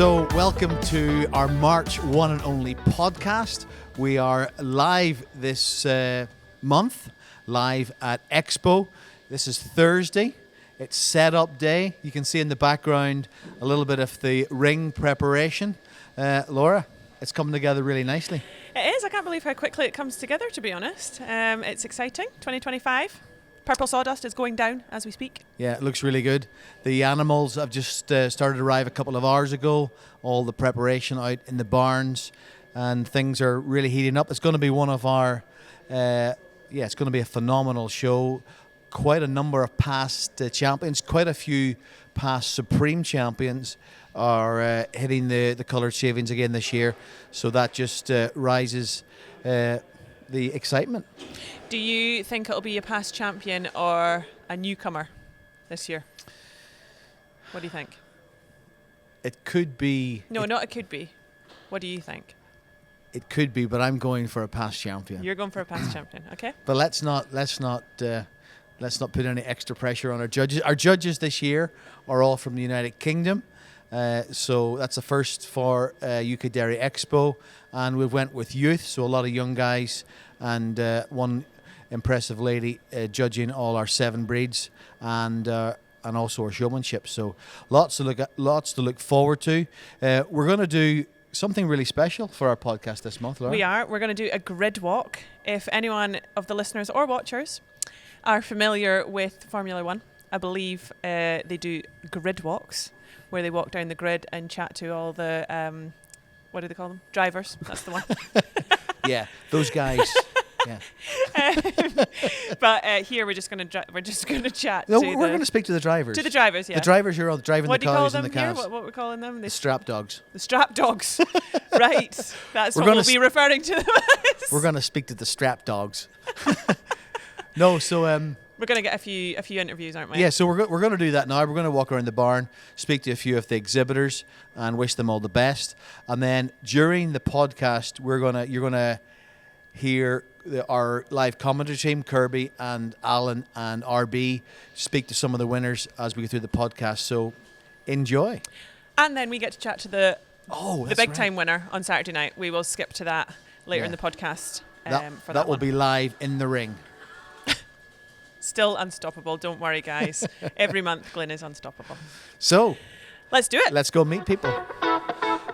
So welcome to our March one and only podcast. We are live this month, live at Expo. This is Thursday. It's setup day. You can see in the background a little bit of the ring preparation. Laura, it's coming together really nicely. It is. I can't believe how quickly it comes together, to be honest. It's exciting. 2025. Purple sawdust is going down as we speak. Yeah, it looks really good. The animals have just started to arrive a couple of hours ago. All the preparation out in the barns and things are really heating up. It's going to be one of our, it's going to be a phenomenal show. Quite a number of past champions, quite a few past Supreme champions are hitting the coloured shavings again this year. So that just rises the excitement. Do you think it'll be a past champion or a newcomer this year? What do you think? It could be. No, not it could be. What do you think? It could be, but I'm going for a past champion. You're going for a past champion, okay? But let's not put any extra pressure on our judges. Our judges this year are all from the United Kingdom. So that's the first for UK Dairy Expo, and we went with youth, so a lot of young guys, and one impressive lady judging all our 7 breeds, and also our showmanship. So lots to look forward to. We're going to do something really special for our podcast this month, Laura. We are. We're going to do a grid walk. If anyone of the listeners or watchers are familiar with Formula One, I believe they do grid walks, where they walk down the grid and chat to all the, what do they call them? Drivers. That's the one. Yeah, those guys. Yeah. But here we're just going to chat. No, we're going to speak to the drivers. To the drivers, yeah. The drivers who are driving the cows and the calves. What we're calling them? The strap dogs. The strap dogs. Right. That's what we'll be referring to them as. We're going to speak to the strap dogs. No, so we're going to get a few interviews, aren't we? Yeah, so we're going to do that now. We're going to walk around the barn, speak to a few of the exhibitors, and wish them all the best. And then during the podcast, you're going to hear our live commentary team, Kirby and Alan and RB, speak to some of the winners as we go through the podcast. So enjoy. And then we get to chat to the big time winner on Saturday night. We will skip to that later in the podcast. That will be live in the ring. Still unstoppable. Don't worry, guys. Every month, Glyn is unstoppable. So let's do it. Let's go meet people.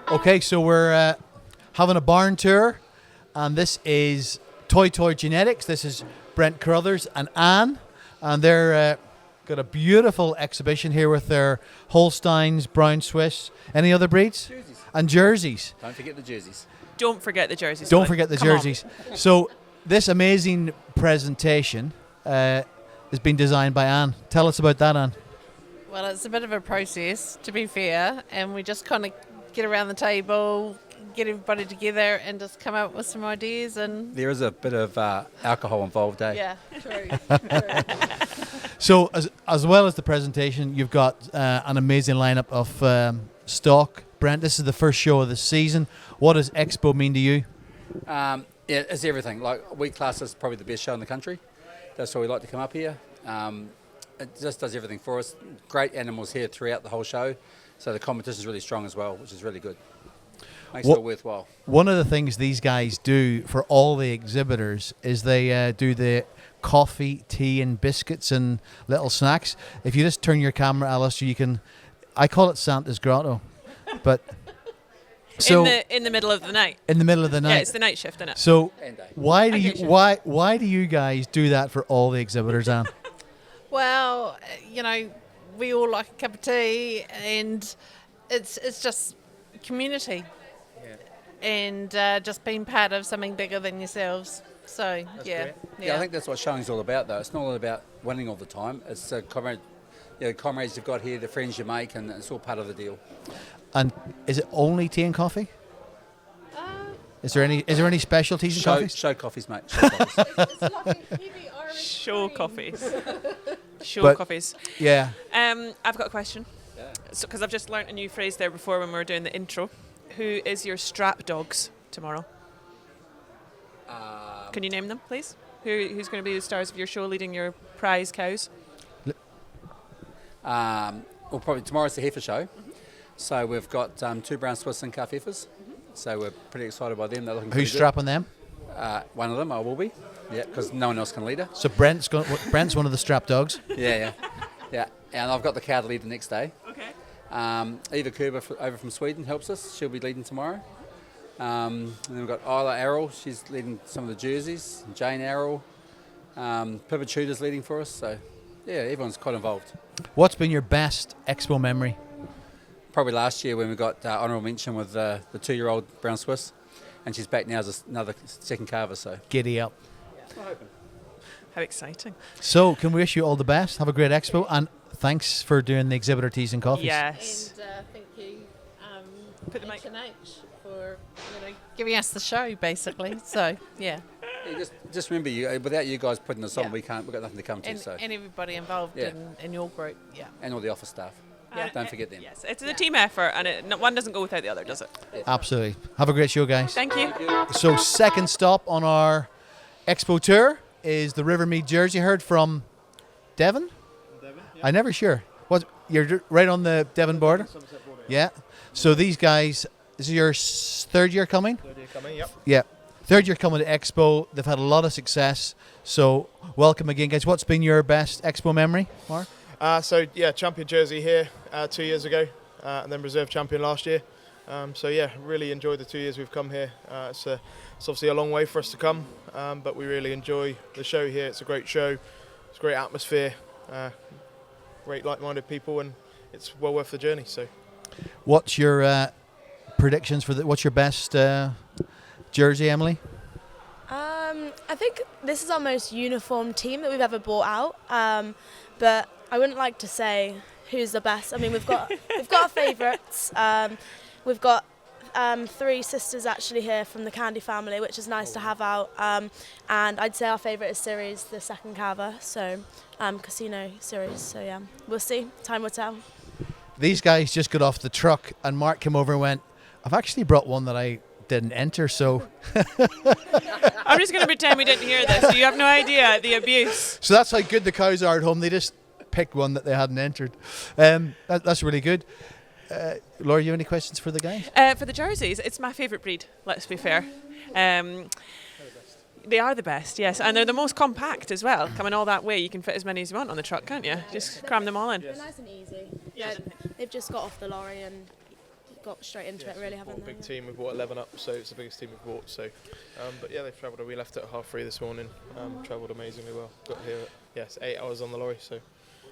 Okay, so we're having a barn tour, and this is Toy Genetics. This is Brent Carruthers and Anne, and they're got a beautiful exhibition here with their Holsteins, Brown Swiss. Any other breeds? Jerseys. And jerseys. Don't forget the jerseys. Don't forget the jerseys. Don't forget the jerseys. So this amazing presentation has been designed by Anne. Tell us about that, Anne. Well, it's a bit of a process, to be fair, and we just kind of get around the table, get everybody together and just come up with some ideas. And there is a bit of alcohol involved, eh? Yeah, true. So as well as the presentation, you've got an amazing lineup of stock. Brent, this is the first show of the season. What does Expo mean to you? It's everything. Like, we class this probably the best show in the country. That's why we like to come up here. It just does everything for us. Great animals here throughout the whole show. So the competition is really strong as well, which is really good. Makes it all worthwhile. One of the things these guys do for all the exhibitors is they do the coffee, tea and biscuits and little snacks. If you just turn your camera, Alistair, you can... I call it Santa's Grotto. But... So in the middle of the night. In the middle of the night. Yeah, it's the night shift, isn't it? So why do you guys do that for all the exhibitors, Anne? Well, we all like a cup of tea, and it's just community, and just being part of something bigger than yourselves. So yeah, I think that's what showing's all about, though. It's not all about winning all the time. It's the comrades you've got here, the friends you make, and it's all part of the deal. And is it only tea and coffee? Is there any specialties in coffees? Show coffees, mate. Show coffees. It's like a heavy orange Show coffees. Coffees. Yeah. I've got a question. Yeah. So, because I've just learnt a new phrase there before when we were doing the intro. Who is your strap dogs tomorrow? Can you name them, please? Who's going to be the stars of your show, leading your prize cows? Well, probably tomorrow's the heifer show. Mm-hmm. So we've got 2 brown Swiss and calf heifers. So we're pretty excited by them. They're looking Who's pretty strapping them? good. One of them, I will be. Yeah, because no one else can lead her. So Brent's one of the strap dogs. Yeah. And I've got the cow to lead the next day. Okay. Eva Kerber over from Sweden helps us. She'll be leading tomorrow. And then we've got Isla Errol. She's leading some of the jerseys. Jane Errol. Pippa Tudor's leading for us. So, yeah, everyone's quite involved. What's been your best Expo memory? Probably last year when we got honourable mention with the 2-year-old brown Swiss. And she's back now as another second carver. So Giddy up. How exciting. So, can we wish you all the best? Have a great Expo, and thanks for doing the exhibitor teas and coffees. Yes. And thank you, Put the mic- H&H, for giving us the show, basically. So, yeah. Just remember, without you guys putting us on, Yeah. we've got nothing to come to. And, So and everybody involved Yeah. in your group, yeah. and all the office staff. Don't forget them. Yes, it's a team effort, and one doesn't go without the other, does it? Absolutely. Have a great show, guys. Thank you. So, second stop on our Expo tour is the Rivermead Jersey herd from Devon? I'm never sure. You're right on the Devon border? Yeah. So these guys, this is your third year coming? Third year coming, yep. Yeah. Third year coming to Expo. They've had a lot of success. So welcome again, guys. What's been your best Expo memory, Mark? Champion jersey here 2 years ago, and then reserve champion last year. Really enjoyed the 2 years we've come here. It's obviously a long way for us to come, but we really enjoy the show here. It's a great show. It's a great atmosphere, great like-minded people, and it's well worth the journey. So, what's your predictions for what's your best jersey, Emily? I think this is our most uniform team that we've ever brought out, but I wouldn't like to say who's the best. I mean, we've got our favourites. We've got 3 sisters actually here from the Candy family, which is nice to have out. And I'd say our favourite is Series, the second carver, so Casino Series. So yeah, we'll see. Time will tell. These guys just got off the truck, and Mark came over and went, "I've actually brought one that I didn't enter, so." I'm just going to pretend we didn't hear this. So you have no idea the abuse. So that's how good the cows are at home. They just picked one that they hadn't entered. That's really good. Laura, you have any questions for the guys? For the jerseys, it's my favourite breed, let's be fair. They are the best, yes, and they're the most compact as well. Coming all that way, you can fit as many as you want on the truck, can't you? Just cram them all in. They're nice and easy. Yeah, they've just got off the lorry and got straight into it, really, haven't they? big team. We've brought 11 up, so it's the biggest team we've brought. So, they've travelled. We left at 3:30 this morning. Travelled amazingly well. Got here, 8 hours on the lorry. So,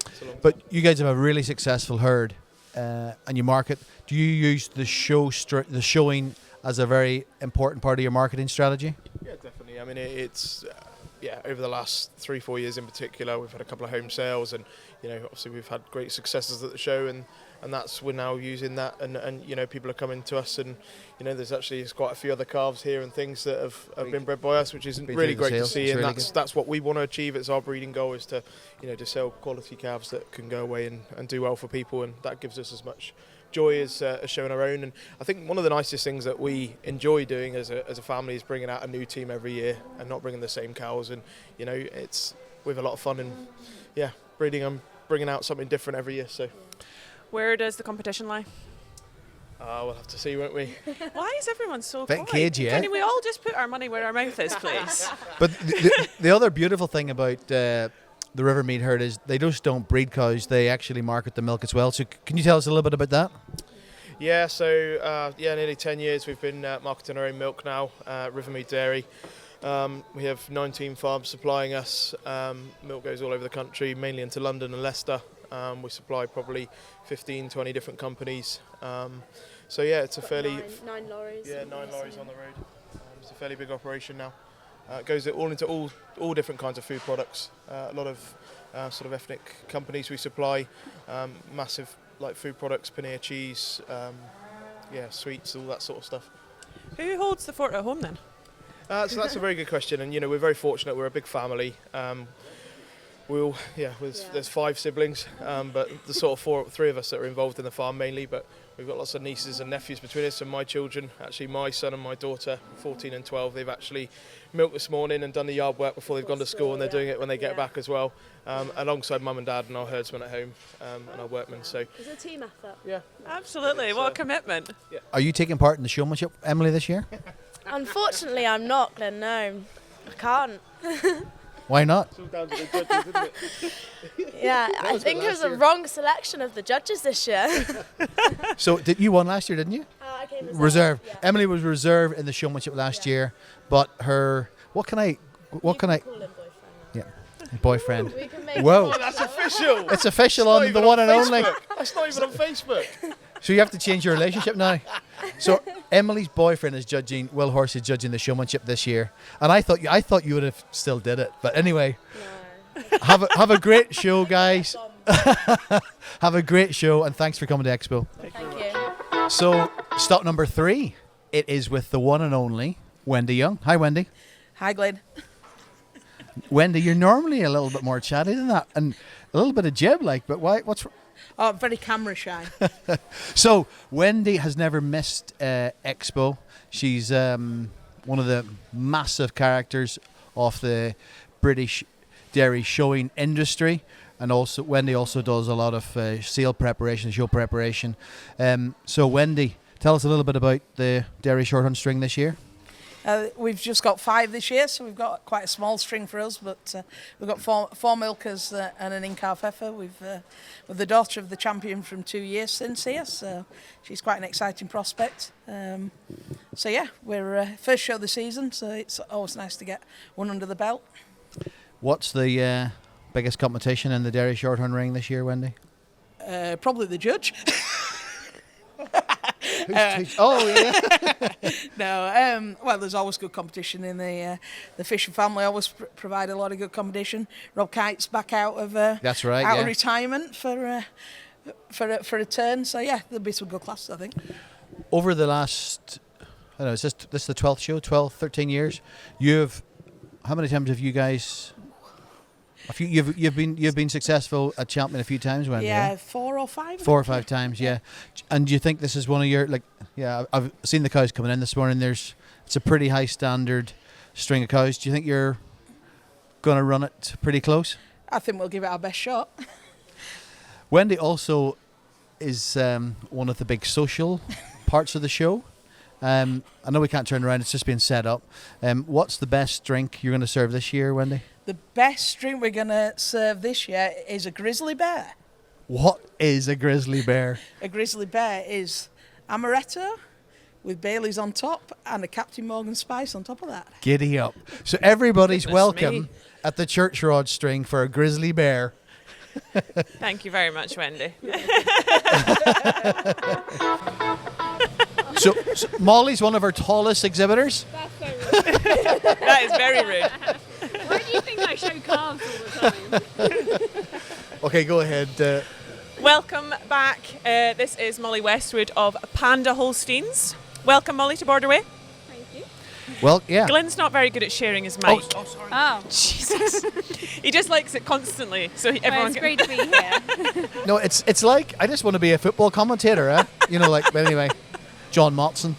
it's a long But you guys have a really successful herd, and you market. Do you use the showing as a very important part of your marketing strategy? Yeah, definitely. I mean, it's over the last 3-4 years in particular, we've had a couple of home sales, and obviously we've had great successes at the show, and we're now using that, and people are coming to us, and there's quite a few other calves here and things that have been bred by us, which is really great to see, and that's what we want to achieve. It's our breeding goal, is to to sell quality calves that can go away and do well for people, and that gives us as much joy as showing our own. And I think one of the nicest things that we enjoy doing as a family is bringing out a new team every year and not bringing the same cows, and it's we have a lot of fun, and breeding and bringing out something different every year. So where does the competition lie? We'll have to see, won't we? Why is everyone so Bit quiet? cagey, eh? Can we all just put our money where our mouth is, please? But the other beautiful thing about the Rivermead herd is they just don't breed cows, they actually market the milk as well. So can you tell us a little bit about that? Yeah, so nearly 10 years we've been marketing our own milk now, Rivermead Dairy. We have 19 farms supplying us. Milk goes all over the country, mainly into London and Leicester. We supply probably 15-20 different companies. It's a fairly... 9 lorries. Yeah, 9 lorries on the road. It's a fairly big operation now. It goes all into all different kinds of food products. A lot of sort of ethnic companies we supply, massive like food products, paneer, cheese, sweets, all that sort of stuff. Who holds the fort at home then? So that's a very good question, and we're very fortunate. We're a big family. There's 5 siblings, but the sort of 3 of us that are involved in the farm mainly, but we've got lots of nieces and nephews between us, and my children, actually my son and my daughter, 14 and 12, they've actually milked this morning and done the yard work before they've gone to school, and they're doing it when they get back as well, alongside mum and dad and our herdsmen at home and our workmen. So it's a team effort. Yeah, absolutely. What a commitment. Yeah. Are you taking part in the showmanship, Emily, this year? Unfortunately, I'm not, Glyn. No, I can't. Why not? It's all down to the judges, isn't it? Yeah, I think it was a wrong selection of the judges this year. So you won last year, didn't you? I came Reserve. Yeah. Emily was reserve in the showmanship last year, but her what can I? Call him boyfriend. Yeah, boyfriend. We can make Whoa, That's official. it's official on the one and only. That's not even on Facebook. So you have to change your relationship now. So Emily's boyfriend is judging. Will Horse is judging the showmanship this year, and I thought you would have still did it. But anyway, No. have a great show, guys. Have a great show, and thanks for coming to Expo. Thank you. So stop number 3. It is with the one and only Wendy Young. Hi, Wendy. Hi, Glyn. Wendy, you're normally a little bit more chatty than that, and a little bit of jib, like. But why? What's Oh, I'm very camera shy. So Wendy has never missed Expo. She's one of the massive characters of the British dairy showing industry, and also Wendy also does a lot of sale preparation, show preparation. So Wendy, tell us a little bit about the Dairy Shorthorn string this year. We've just got 5 this year, so we've got quite a small string for us, but we've got 4 milkers and an in-calf heifer. We've the daughter of the champion from 2 years since here, so she's quite an exciting prospect. So yeah, we're first show of the season, so it's always nice to get one under the belt. What's the biggest competition in the Dairy Shorthorn ring this year, Wendy? Probably the judge. Oh yeah. No, well, there's always good competition in the fishing family. Always provide a lot of good competition. Rob Kite's back out of That's right. out Yeah. of retirement for a turn. So yeah, there'll be some good classes, I think. Over the last, I don't know, this is the 12th show, 12, 13 years. How many times have you guys? You've been successful at champion a few times, Wendy. Yeah, 4 or 5. 4 or 5 times, yeah. And do you think this is one of your I've seen the cows coming in this morning. It's a pretty high standard string of cows. Do you think you're going to run it pretty close? I think we'll give it our best shot. Wendy also is one of the big social parts of the show. I know we can't turn around; it's just being set up. What's the best drink you're going to serve this year, Wendy? The best drink we're going to serve this year is a grizzly bear. What is a grizzly bear? A grizzly bear is amaretto with Bailey's on top and a Captain Morgan spice on top of that. Giddy up. So everybody's Goodness welcome me. at the church rod string for a grizzly bear. Thank you very much, Wendy. So Molly's one of our tallest exhibitors. That's so rude. That is very rude. Why do you think I show calves all the time? Okay, go ahead. Welcome back. This is Molly Westwood of Panda Holsteins. Welcome, Molly, to Borderway. Thank you. Well, yeah. Glyn's not very good at sharing his mic. sorry. Oh, Jesus. He just likes it constantly. So well, everyone it's great to be here. No, it's like I just want to be a football commentator, eh? But anyway, John Motson.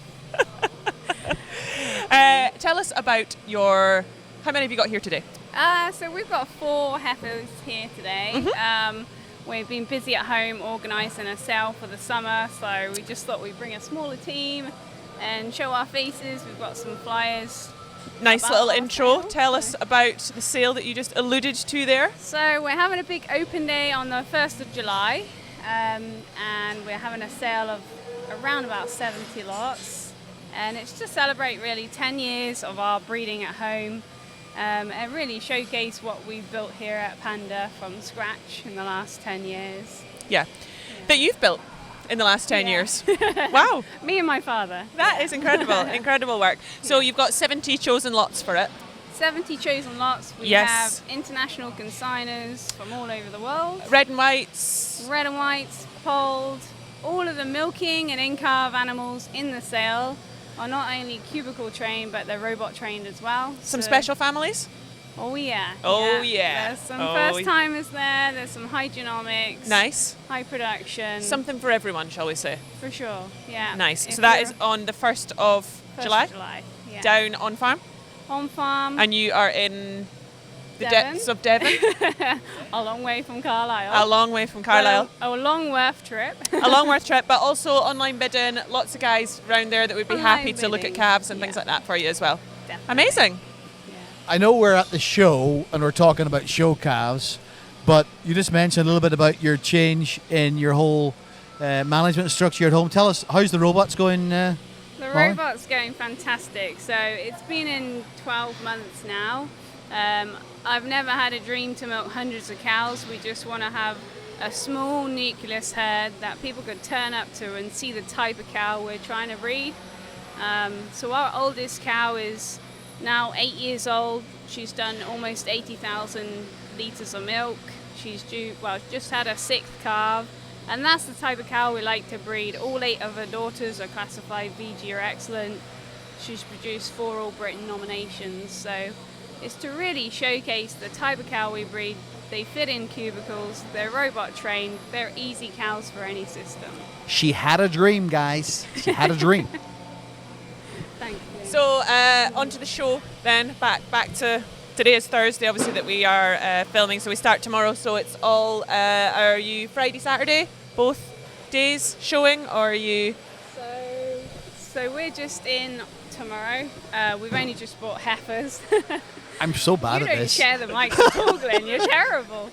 Tell us about how many have you got here today? So we've got 4 heifers here today. We've been busy at home organising a sale for the summer, so we just thought we'd bring a smaller team and show our faces. We've got some flyers. Nice About little our intro. sale. Tell us about the sale that you just alluded to there. So we're having a big open day on the 1st of July, and we're having a sale of around about 70 lots. And it's to celebrate really 10 years of our breeding at home, and really showcase what we've built here at Panda from scratch in the last 10 years. Yeah. That you've built in the last 10 Yeah. years. Wow. Me and my father. That is incredible. Incredible work. So you've got 70 chosen lots for it. 70 chosen lots. We Yes. have international consigners from all over the world. Red and whites. Red and whites, polled. All of the milking and in-calf animals in the sale are not only cubicle trained, but they're robot trained as well. Some So special families. Oh yeah. Oh, yeah. There's some Oh, first timers there. There's some hygienomics. Nice. High production. Something for everyone, shall we say? For sure. Yeah. Nice. If So that you're is on the 1st of 1st July, of July. Yeah. down on farm. On farm. And you are in the Devon. depths of Devon, A long way from Carlisle. a long way from Carlisle. Well, a Longworth trip. A Longworth trip, but also online bidding. Lots of guys around there that would be Online happy to look at bidding, calves and things yeah. like that for you as well. Definitely. Amazing. I know we're at the show and we're talking about show calves, but you just mentioned a little bit about your change in your whole management structure at home. Tell us, how's the robots going? The Molly? robot's going fantastic. So it's been in 12 months now. I've never had a dream to milk hundreds of cows. We just want to have a small nucleus herd that people could turn up to and see the type of cow we're trying to breed. So our oldest cow is now 8 years old. She's done almost 80,000 litres of milk. She's just had her 6th calf. And that's the type of cow we like to breed. All 8 of her daughters are classified VG or excellent. She's produced 4 All Britain nominations. So it's to really showcase the type of cow we breed. They fit in cubicles, they're robot trained, they're easy cows for any system. She had a dream, guys. She had a dream. Thank you. So onto the show then. Back to today is Thursday, obviously, that we are filming. So we start tomorrow. So it's all. Are you Friday, Saturday, both days showing, or are you? So we're just in tomorrow. We've only just bought heifers. I'm so bad You at don't this. share the mic at all, Glenn. You're terrible.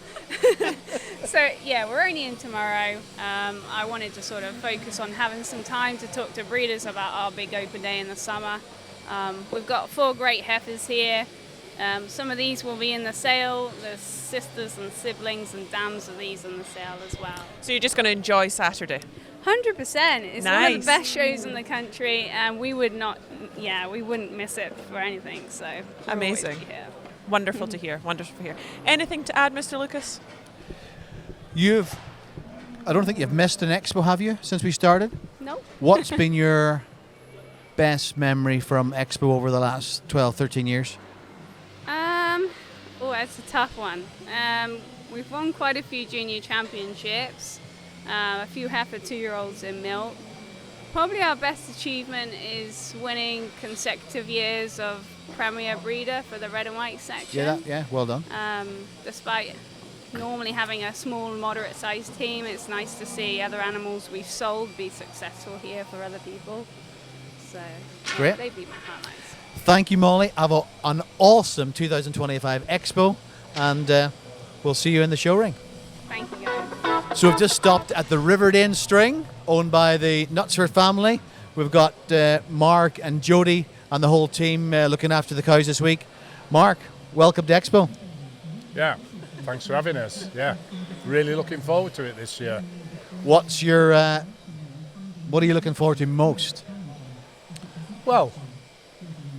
So yeah, we're only in tomorrow. I wanted to sort of focus on having some time to talk to breeders about our big open day in the summer. We've got 4 great heifers here. Some of these will be in the sale. There's sisters and siblings and dams of these in the sale as well. So you're just going to enjoy Saturday. 100%. It's one of Nice. the best shows in the country, and we wouldn't miss it for anything. So we're always Amazing. here. Wonderful to hear. Wonderful to hear. Anything to add, Mr. Lucas? I don't think you've missed an expo, have you, since we started? No. What's been your best memory from expo over the last 12, 13 years? That's a tough one. We've won quite a few junior championships, a few heifer 2-year-olds in milk. Probably our best achievement is winning consecutive years of Premier Breeder for the red and white section. Yeah, well done. Despite normally having a small, moderate-sized team, it's nice to see other animals we've sold be successful here for other people. So Great. they'd be my highlights. Thank you, Molly. Have an awesome 2025 expo, and we'll see you in the show ring. Thank you, guys. So we've just stopped at the Riverdane string, owned by the Knutsford family. We've got Mark and Jody and the whole team looking after the cows this week. Mark, welcome to Expo. Yeah, thanks for having us. Yeah, really looking forward to it this year. What are you looking forward to most? Well,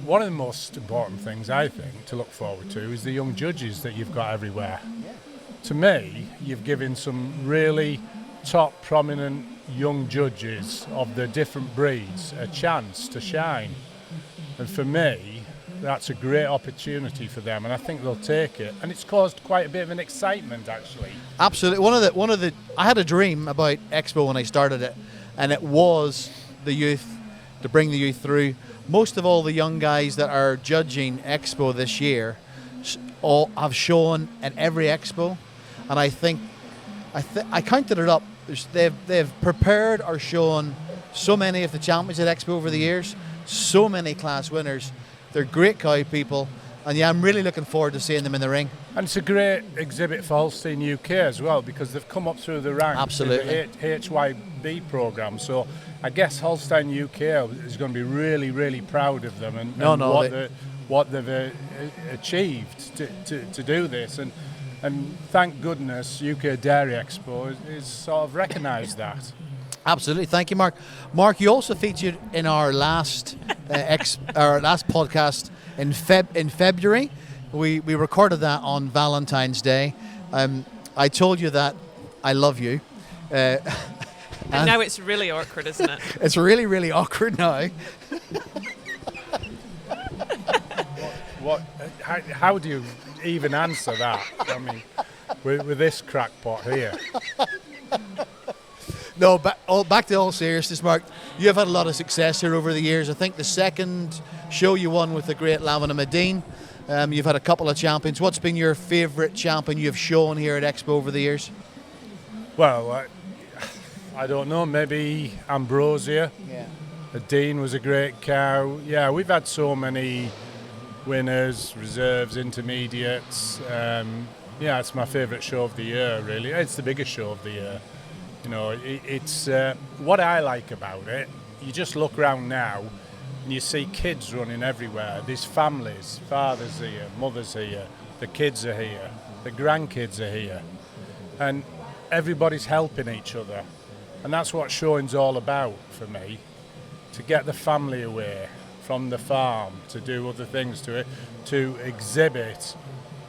one of the most important things I think to look forward to is the young judges that you've got everywhere. To me, you've given some really top prominent young judges of the different breeds a chance to shine. And for me, that's a great opportunity for them, and I think they'll take it. And it's caused quite a bit of an excitement, actually. Absolutely. One of the I had a dream about Expo when I started it, and it was the youth, to bring the youth through. Most of all the young guys that are judging Expo this year all have shown at every Expo, and I think I counted it up. They've prepared or shown so many of the champions at Expo over the years, so many class winners. They're great cow people, and yeah, I'm really looking forward to seeing them in the ring. And it's a great exhibit for Holstein UK as well, because they've come up through the ranks. Absolutely. In the HHIB programme. So I guess Holstein UK is going to be really, really proud of them and what they've achieved to do this. And thank goodness UK Dairy Expo is sort of recognised that. Absolutely, thank you, Mark. Mark, you also featured in our last podcast in February. We recorded that on Valentine's Day. I told you that I love you. And now it's really awkward, isn't it? It's really, really awkward now. How do you even answer that. I mean, with this crackpot here. No, back to all seriousness, Mark. You have had a lot of success here over the years. I think the second show you won with the great Lavin and Medine. You've had a couple of champions. What's been your favourite champion you've shown here at Expo over the years? Well, I don't know. Maybe Ambrosia. Yeah. The Dean was a great cow. Yeah, we've had so many winners, reserves, intermediates. Yeah, it's my favourite show of the year, really. It's the biggest show of the year. You know, it's what I like about it. You just look around now and you see kids running everywhere. There's families, fathers here, mothers here, the kids are here, the grandkids are here, and everybody's helping each other. And that's what showing's all about for me, to get the family away from the farm, to do other things to it, to exhibit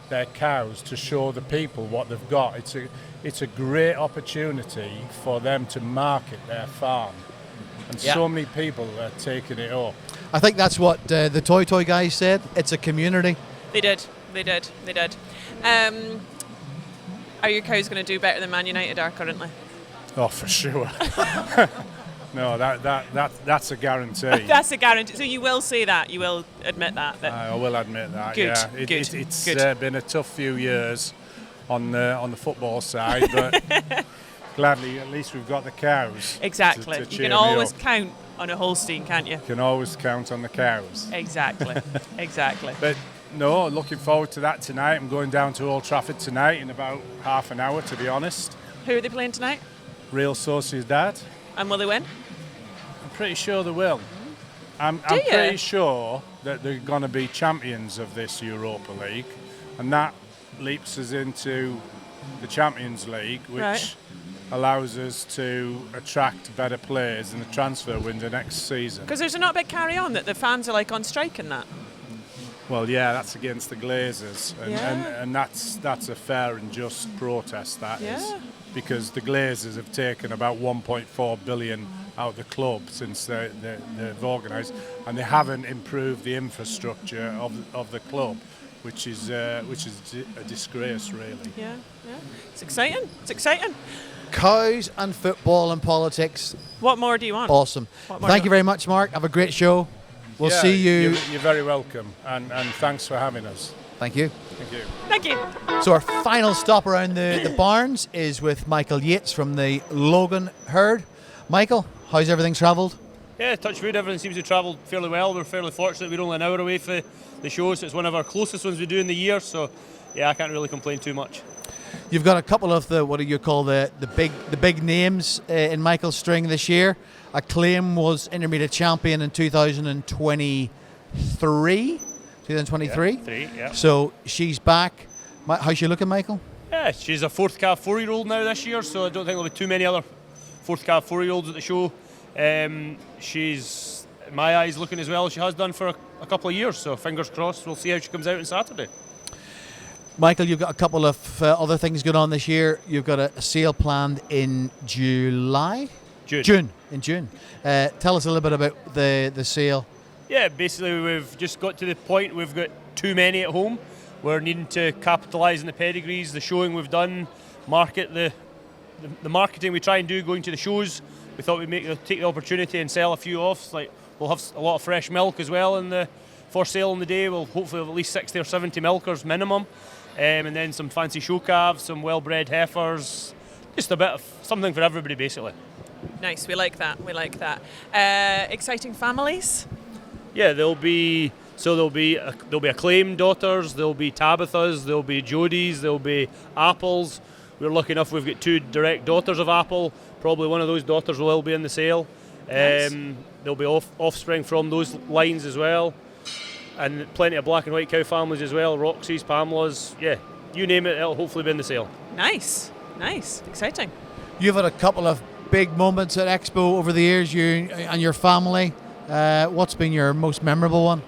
their cows, to show the people what they've got. It's a great opportunity for them to market their farm. And so many people are taking it up. I think that's what the Toy guys said. It's a community. They did. Are your cows going to do better than Man United are currently? Oh, for sure. No, that's a guarantee. That's a guarantee. So you will say that. You will admit that. I will admit that. Good. Yeah. It's been a tough few years on the football side, but gladly at least we've got the cows. Exactly. To you can always count on a Holstein, can't you? You can always count on the cows. Exactly. Exactly. But no, looking forward to that tonight. I'm going down to Old Trafford tonight in about half an hour, to be honest. Who are they playing tonight? Real Sociedad. And will they win? I'm pretty sure they will. I'm pretty sure that they're going to be champions of this Europa League, and that leaps us into the Champions League, which allows us to attract better players in the transfer window next season. Because there's not a big carry on that the fans are like on strike in that. Well, yeah, that's against the Glazers, and that's a fair and just protest. That is, because the Glazers have taken about 1.4 billion out of the club since they've organised, and they haven't improved the infrastructure of the club, which is a disgrace, really. Yeah. It's exciting. Cows and football and politics. What more do you want? Awesome. Thank you very much, Mark. Have a great show. We'll see you. You're very welcome, and thanks for having us. Thank you. Thank you. So our final stop around the barns is with Michael Yates from the Logan herd. Michael, how's everything travelled? Yeah, touch wood, everything seems to have travelled fairly well. We're fairly fortunate. We're only an hour away from the show, so it's one of our closest ones we do in the year. So, yeah, I can't really complain too much. You've got a couple of what do you call the big names in Michael's string this year. Acclaim was intermediate champion in 2023. 2023. Yeah. So she's back. How's she looking, Michael? Yeah, she's a fourth calf 4-year-old now this year, so I don't think there'll be too many other fourth calf 4-year-olds at the show. She's, in my eyes, looking as well as she has done for a couple of years, so fingers crossed. We'll see how she comes out on Saturday. Michael, you've got a couple of other things going on this year. You've got a sale planned in June. Tell us a little bit about the sale. Yeah, basically we've just got to the point we've got too many at home. We're needing to capitalise on the pedigrees, the showing we've done, market the marketing we try and do going to the shows. We thought we'd take the opportunity and sell a few off. Like we'll have a lot of fresh milk as well for sale on the day. We'll hopefully have at least 60 or 70 milkers minimum, and then some fancy show calves, some well-bred heifers, just a bit of something for everybody basically. Nice, we like that. Exciting families. Yeah, there'll be Acclaim daughters, there'll be Tabithas, there'll be Jodies, there'll be Apples. We're lucky enough we've got 2 direct daughters of Apple. Probably one of those daughters will be in the sale. Nice. There'll be offspring from those lines as well, and plenty of black and white cow families as well. Roxy's, Pamela's, yeah, you name it, it'll hopefully be in the sale. Nice, exciting. You've had a couple of big moments at Expo over the years, you and your family. What's been your most memorable one?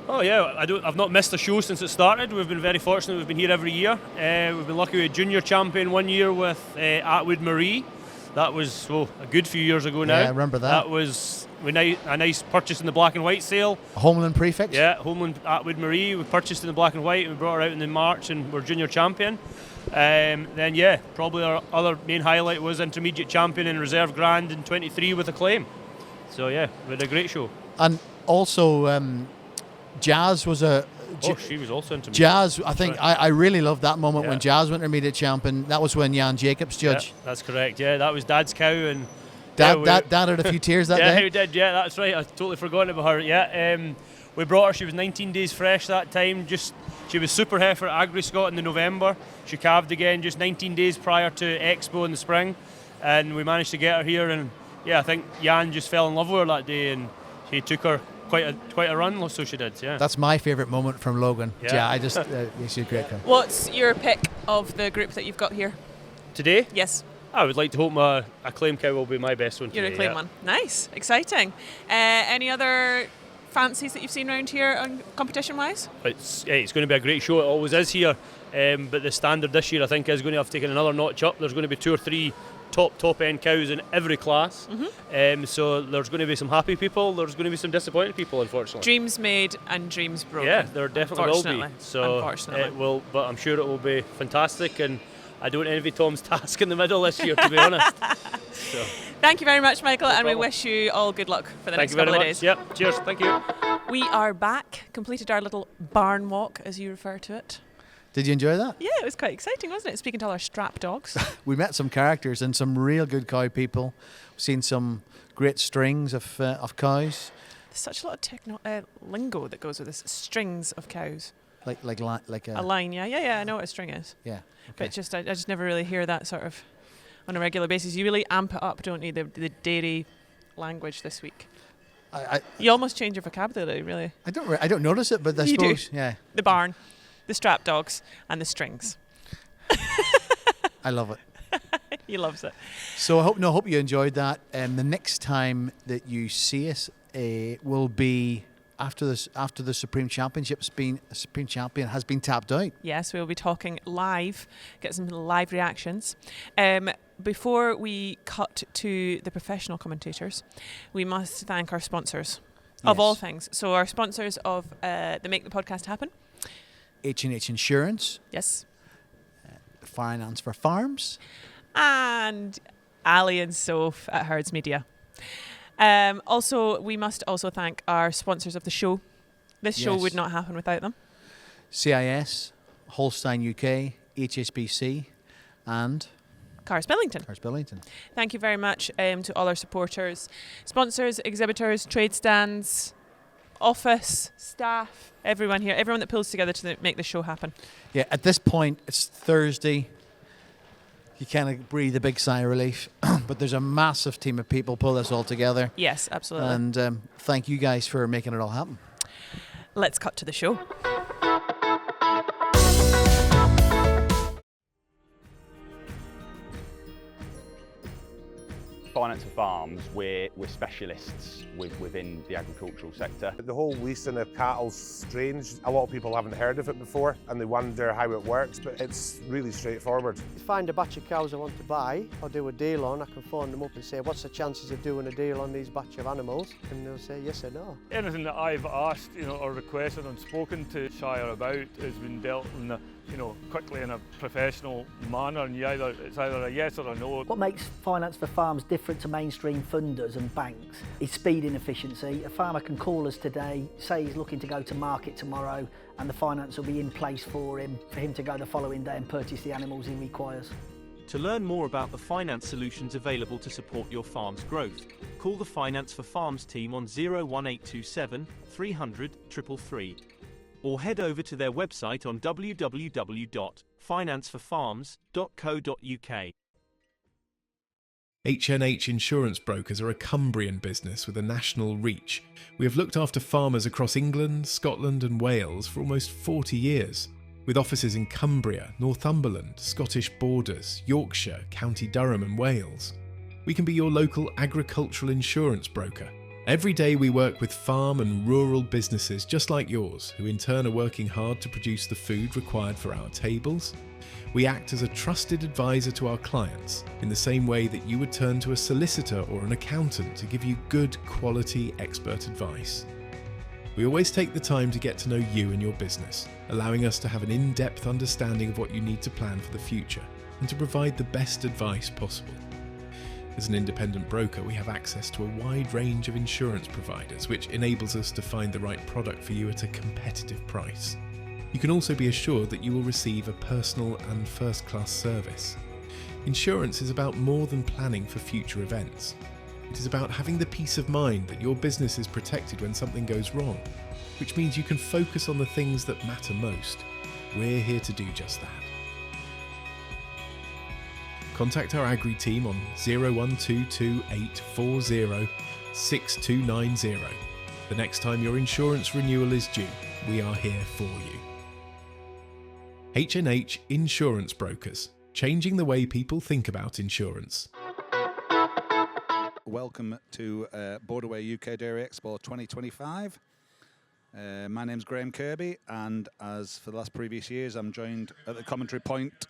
Oh yeah, I've not missed a show since it started. We've been very fortunate. We've been here every year. We've been lucky with a junior champion one year with Atwood Marie. That was a good few years ago now. Yeah, I remember that. That was a nice purchase in the black and white sale. Homeland prefix? Yeah, Homeland Atwood Marie. We purchased in the black and white. We brought her out in the March and we're junior champion. Then yeah, probably our other main highlight was intermediate champion and reserve grand in 23 with Acclaim. So yeah, we had a great show. And also Jazz was she was also intermediate. Jazz, I think I really loved that moment when Jazz went intermediate champion. That was when Jan Jacobs judged. Yeah, that's correct. Yeah, that was Dad's cow, and Dad had a few tears that day. Yeah, he did. Yeah, that's right. I totally forgotten about her. Yeah, we brought her. She was 19 days fresh that time. She was super heifer at Agri-Scott in the November. She calved again just 19 days prior to Expo in the spring, and we managed to get her here. And yeah, I think Jan just fell in love with her that day, and he took her quite a run. So she did. Yeah, that's my favourite moment from Logan. Yeah, I just she's a great cow. What's your pick of the group that you've got here today? Yes. I would like to hope my Acclaim cow will be my best one today. Your Acclaim one. Nice. Exciting. Any other fancies that you've seen around here on competition-wise? It's going to be a great show. It always is here. But the standard this year, I think, is going to have taken another notch up. There's going to be 2 or 3 top-end cows in every class. Mm-hmm. So there's going to be some happy people. There's going to be some disappointed people, unfortunately. Dreams made and dreams broken. Yeah, there definitely will be. So it will, but I'm sure it will be fantastic. And I don't envy Tom's task in the middle this year, to be honest. So. Thank you very much, Michael, and we wish you all good luck for the next couple of days. Yep, cheers, thank you. We are back, completed our little barn walk, as you refer to it. Did you enjoy that? Yeah, it was quite exciting, wasn't it? Speaking to all our strap dogs. We met some characters and some real good cow people. We've seen some great strings of cows. There's such a lot of lingo that goes with this. Strings of cows. Like a line, yeah. I know what a string is. Yeah. Okay. But I just never really hear that sort of on a regular basis. You really amp it up, don't you? The dairy language this week. You almost change your vocabulary, really. I don't notice it, but I suppose yeah. The barn, the strap dogs, and the strings. I love it. He loves it. So I hope you enjoyed that. The next time that you see us will be after the Supreme Champion has been tapped out. Yes, we'll be talking live, get some live reactions. Before we cut to the professional commentators, we must thank our sponsors of all things. So our sponsors of that make the podcast happen. H&H Insurance. Yes. Finance for Farms. And Ali and Soph at Herds Media. Also, we must also thank our sponsors of the show. This show would not happen without them. CIS, Holstein UK, HSBC, and Cars Billington. Thank you very much to all our supporters, sponsors, exhibitors, trade stands, office, staff, everyone here, everyone that pulls together to make the show happen. Yeah, at this point, it's Thursday. You kind of breathe a big sigh of relief, but there's a massive team of people pull this all together. Yes, absolutely. And thank you guys for making it all happen. Let's cut to the show. Finance for Farms, we're specialists within the agricultural sector. The whole leasing of cattle's strange. A lot of people haven't heard of it before and they wonder how it works, but it's really straightforward. Find a batch of cows I want to buy or do a deal on, I can phone them up and say, what's the chances of doing a deal on these batch of animals? And they'll say yes or no. Anything that I've asked, or requested and spoken to Shire about has been dealt in a quickly in a professional manner, and it's either a yes or a no. What makes Finance for Farms different to mainstream funders and banks is speed and efficiency. A farmer can call us today, say he's looking to go to market tomorrow, and the finance will be in place for him to go the following day and purchase the animals he requires. To learn more about the finance solutions available to support your farm's growth, call the Finance for Farms team on 01827 300 333. Or head over to their website on www.financeforfarms.co.uk. H&H Insurance Brokers are a Cumbrian business with a national reach. We have looked after farmers across England, Scotland and Wales for almost 40 years, with offices in Cumbria, Northumberland, Scottish Borders, Yorkshire, County Durham and Wales. We can be your local agricultural insurance broker. Every day we work with farm and rural businesses just like yours, who in turn are working hard to produce the food required for our tables. We act as a trusted advisor to our clients in the same way that you would turn to a solicitor or an accountant to give you good quality expert advice. We always take the time to get to know you and your business, allowing us to have an in-depth understanding of what you need to plan for the future and to provide the best advice possible. As an independent broker, we have access to a wide range of insurance providers, which enables us to find the right product for you at a competitive price. You can also be assured that you will receive a personal and first-class service. Insurance is about more than planning for future events. It is about having the peace of mind that your business is protected when something goes wrong, which means you can focus on the things that matter most. We're here to do just that. Contact our Agri team on 01228406290. The next time your insurance renewal is due, we are here for you. H&H Insurance Brokers, changing the way people think about insurance. Welcome to Borderway UK Dairy Expo 2025. My name's Graham Kirby, and as for the last previous years, I'm joined at the commentary point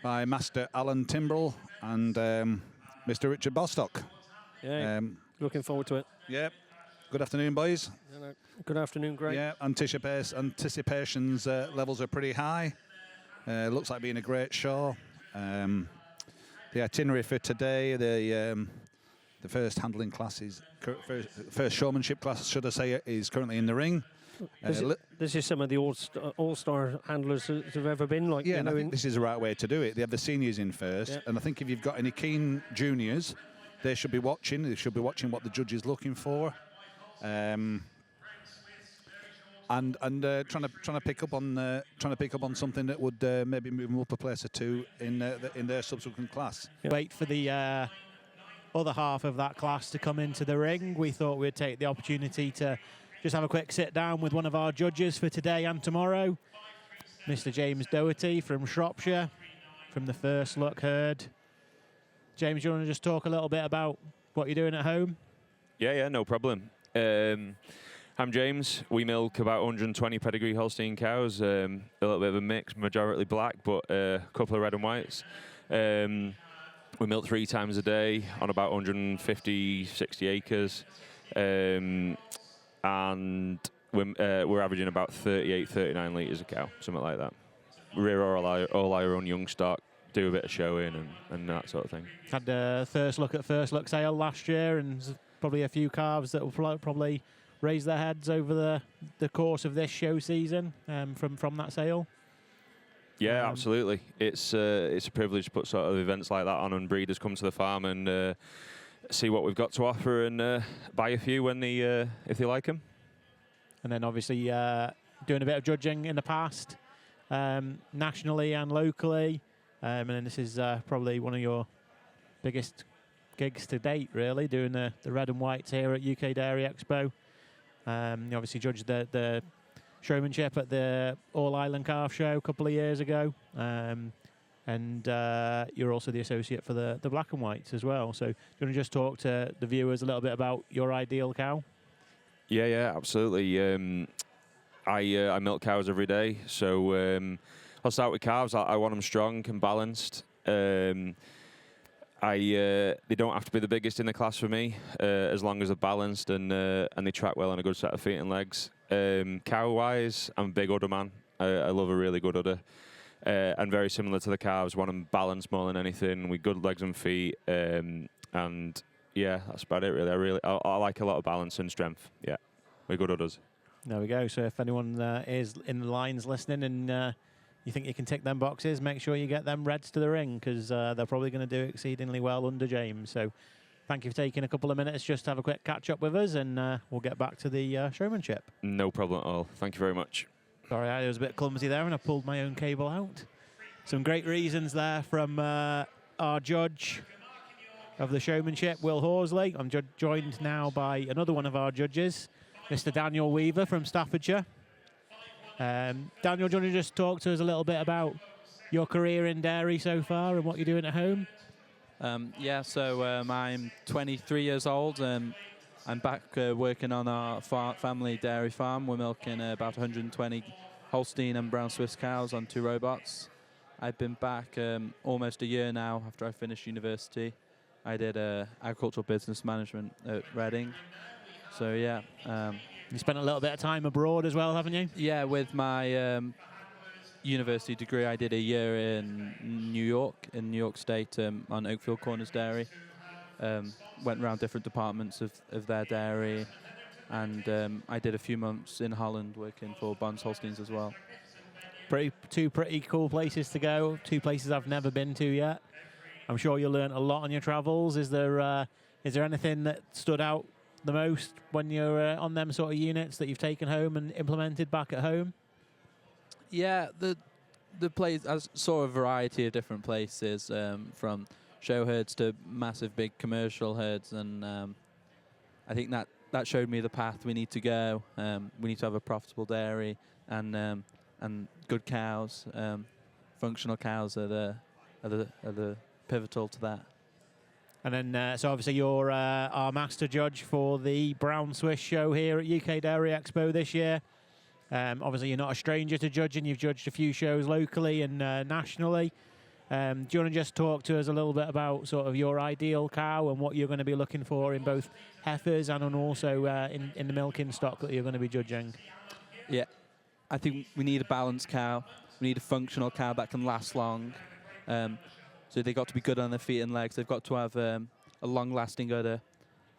by Master Alan Timbrell and Mr. Richard Bostock. Yeah, looking forward to it. Yeah. Good afternoon, boys. Good afternoon, Greg. Yeah, anticipations levels are pretty high. Looks like being a great show. The itinerary for today, the first handling class first showmanship class, should I say, is currently in the ring. This is some of the all-star handlers that have ever been. Like, yeah, and I think this is the right way to do it. They have the seniors in first, Yeah. and I think if you've got any keen juniors, they should be watching. They should be watching what the judge is looking for, and trying to pick up on something that would maybe move them up a place or two in their subsequent class. Wait for the other half of that class to come into the ring. We thought we'd take the opportunity to just have a quick sit down with one of our judges for today and tomorrow, Mr. James Doherty from Shropshire, from the First Look herd. James, do you want to just talk a little bit about what you're doing at home? Yeah, no problem. I'm James. We milk about 120 pedigree Holstein cows, a little bit of a mix, majority black, but a couple of red and whites. We milk 3 times a day on about 150, 60 acres. And we're averaging about 38, 39 litres a cow, something like that. Rear all our own young stock, do a bit of showing and that sort of thing. Had a First Look at First Look sale last year, and probably a few calves that will probably raise their heads over the course of this show season from that sale. Yeah, absolutely. It's a privilege to put sort of events like that on, and breeders come to the farm and see what we've got to offer and buy a few when if they like them. And then obviously doing a bit of judging in the past, nationally and locally. And then this is probably one of your biggest gigs to date, really, doing the red and whites here at UK Dairy Expo. You obviously judged the Showmanship at the All Ireland Calf Show a couple of years ago. And you're also the associate for the black and whites as well. So do you want to just talk to the viewers a little bit about your ideal cow? Yeah, absolutely. I milk cows every day, so I'll start with calves. I want them strong and balanced. They don't have to be the biggest in the class for me, as long as they're balanced and they track well on a good set of feet and legs. Cow-wise, I'm a big udder man. I love a really good udder. And very similar to the calves, want them balanced more than anything, with good legs and feet. And yeah, that's about it, really. I like a lot of balance and strength. Yeah, we're good udders. There we go. So if anyone is in the lines listening and you think you can tick them boxes, make sure you get them reds to the ring, because they're probably going to do exceedingly well under James. So thank you for taking a couple of minutes just to have a quick catch up with us, and we'll get back to the showmanship. No problem at all. Thank you very much. Sorry, I was a bit clumsy there and I pulled my own cable out. Some great reasons there from our judge of the showmanship, Will Horsley. I'm joined now by another one of our judges, Mr. Daniel Weaver from Staffordshire. Daniel, do you want to just talk to us a little bit about your career in dairy so far and what you're doing at home? I'm 23 years old. I'm back working on our family dairy farm. We're milking about 120 Holstein and brown Swiss cows on 2 robots. I've been back almost a year now after I finished university. I did agricultural business management at Reading. So yeah. You spent a little bit of time abroad as well, haven't you? Yeah, with my university degree, I did a year in New York State, on Oakfield Corners Dairy. Went around different departments of their dairy, and I did a few months in Holland working for Panda Holsteins as well. Two pretty cool places to go. 2 places I've never been to yet. I'm sure you learned a lot on your travels. Is there anything that stood out the most when you're on them sort of units that you've taken home and implemented back at home? Yeah, the place, I saw a variety of different places, from show herds to massive big commercial herds, and I think that showed me the path we need to go. We need to have a profitable dairy and good cows. Functional cows are the pivotal to that. And then, so obviously you're our master judge for the Brown Swiss show here at UK Dairy Expo this year. Obviously you're not a stranger to judging. You've judged a few shows locally and nationally. Do you want to just talk to us a little bit about sort of your ideal cow and what you're going to be looking for in both heifers and also in the milking stock that you're going to be judging? Yeah, I think we need a balanced cow. We need a functional cow that can last long. So they've got to be good on their feet and legs. They've got to have a long-lasting udder.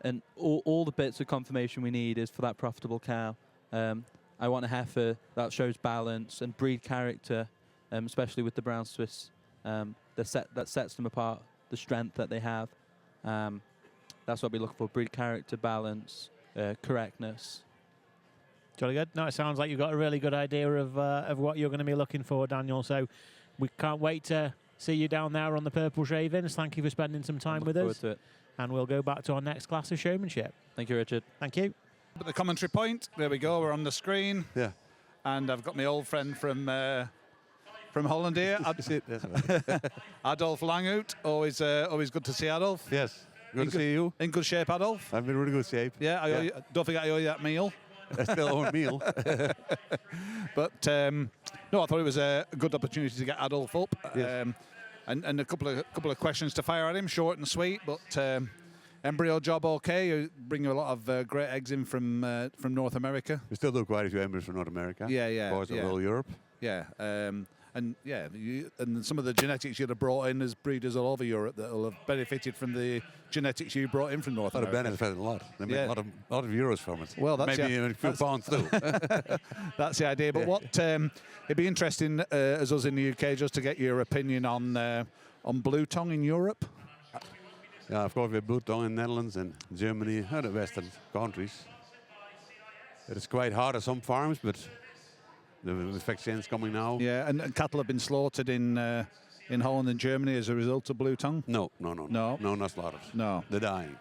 And all the bits of confirmation we need is for that profitable cow. I want a heifer that shows balance and breed character, especially with the brown Swiss. That sets them apart, the strength that they have. That's what we look for: breed character, balance, correctness. Jolly good. No, it sounds like you've got a really good idea of what you're going to be looking for, Daniel. So we can't wait to see you down there on the Purple Shavings. Thank you for spending some time with us. To it. And we'll go back to our next class of showmanship. Thank you, Richard. Thank you. At the commentary point, there we go. We're on the screen. Yeah. And I've got my old friend from Holland here, Adolf Langhout. Always good to see Adolf. Yes. Good to see you. In good shape, Adolf. I'm in really good shape. Yeah. Don't forget I owe you that meal. I still owe a meal. But no, I thought it was a good opportunity to get Adolf up. Yes. And a couple of questions to fire at him, short and sweet. But embryo job okay? You bring a lot of great eggs in from North America. We still do quite a few embryos from North America. Yeah. Of course, all Europe. Yeah. And some of the genetics you'd have brought in as breeders all over Europe that will have benefited from the genetics you brought in from North America. I'd have benefited a lot. They make a lot of euros from it. Well, that's maybe even a few pounds too. That's the idea. But what it'd be interesting as us in the UK just to get your opinion on blue tongue in Europe. Yeah, of course we have blue tongue in Netherlands and Germany and the Western countries. It's quite hard at some farms, but the vaccines coming now. Yeah, and cattle have been slaughtered in Holland and Germany as a result of blue tongue? No, not slaughtered. No. They're dying.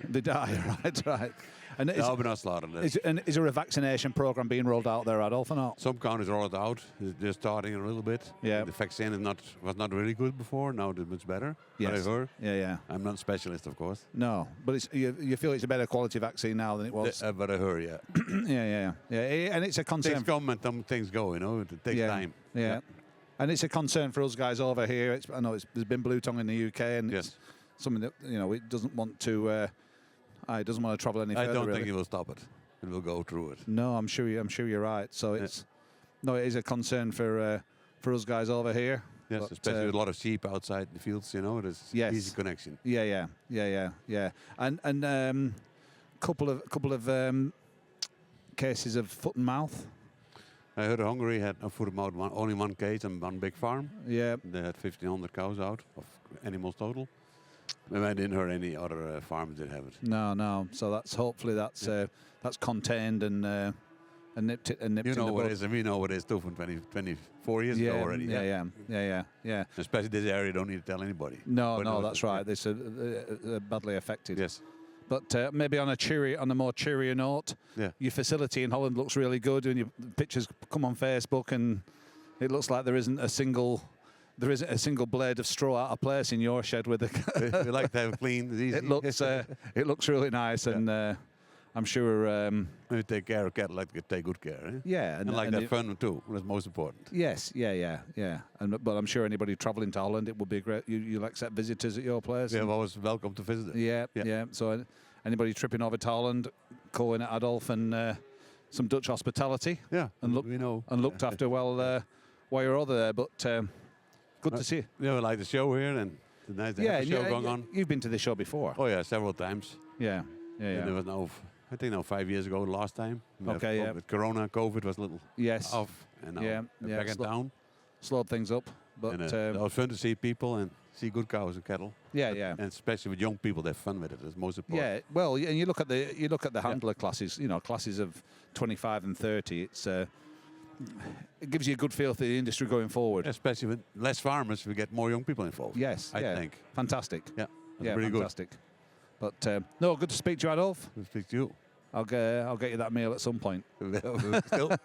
They die, right. And no, but not slaughtered. Is there a vaccination program being rolled out there, Adolf, or not? Some countries rolled out. They're starting a little bit. Yeah. The vaccine was not really good before. Now it's much better. Yes. I heard. Yeah. I'm not a specialist, of course. No, but you feel it's a better quality vaccine now than it was. But I heard, yeah. yeah. And it's a concern. Things come and some things go. It takes time. Yeah. And it's a concern for us guys over here. I know there's been blue tongue in the UK, and it's something that it doesn't want to. It doesn't want to travel any further. I don't think it will stop it. It will go through it. No, I'm sure you're right. So it is a concern for us guys over here. Yes, but, especially with a lot of sheep outside the fields. There's easy connection. Yeah. And couple of cases of foot and mouth. I heard Hungary had no foot and mouth, only one case and one big farm. Yeah. They had 1,500 cows out of animals total. And I didn't hear any other farms that have it. No. So that's contained and nipped in the bud. You know what it is, and we know what it is too from 24 years ago already. Yeah. Especially this area, don't need to tell anybody. No, that's right. They're badly affected. Yes. But maybe on a more cheerier note, your facility in Holland looks really good. And your pictures come on Facebook, and it looks like there isn't a single blade of straw out of place in your shed with we like to have it clean. It's easy. It looks really nice, and I'm sure. You take care of cattle like you take good care. Eh? Yeah, and like that fun too. That's most important. Yes, yeah. But I'm sure anybody travelling to Holland, it would be great. You'll accept visitors at your place. Yeah, always welcome to visit. Yeah. So anybody tripping over to Holland, call in at Adolf and some Dutch hospitality. Yeah, and looked after while you're over there. But good to see you. Yeah, we like the show here and the nice to have the show going on. You've been to the show before. Oh yeah, several times. Yeah. And there was I think 5 years ago the last time. Okay, yeah. With Corona, COVID was a little off, and now we're back in town. Slowed things up, but and, it was fun to see people and see good cows and cattle. Yeah. And especially with young people, they have fun with it. That's most important. Yeah, well, and you look at the handler classes. Classes of 25 and 30. It gives you a good feel for the industry going forward. Especially with less farmers, we get more young people involved. Yes, I think. Fantastic. Yeah, pretty fantastic. Good. But no, good to speak to you, Adolf. Good to speak to you. I'll get you that meal at some point. We're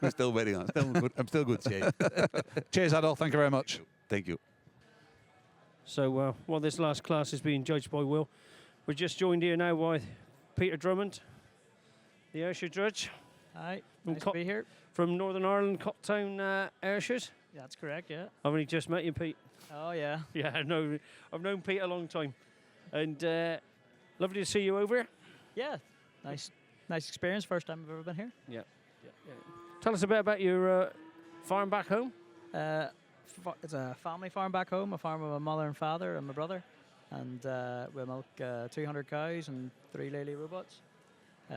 still waiting on it. I'm still good shape. Cheers, Adolf. Thank you very much. Thank you. So while this last class is being judged by Will, we're just joined here now by Peter Drummond, the Ayrshire judge. Hi, nice to be here. From Northern Ireland, Coptown Ayrshire. That's correct, yeah. I've only just met you, Pete. Oh, yeah. Yeah, no, I've known Pete a long time. And lovely to see you over here. Yeah, nice experience. First time I've ever been here. Yeah. Tell us a bit about your farm back home. It's a family farm back home, a farm of my mother and father and my brother. And we milk 200 cows and 3 Lely robots. 2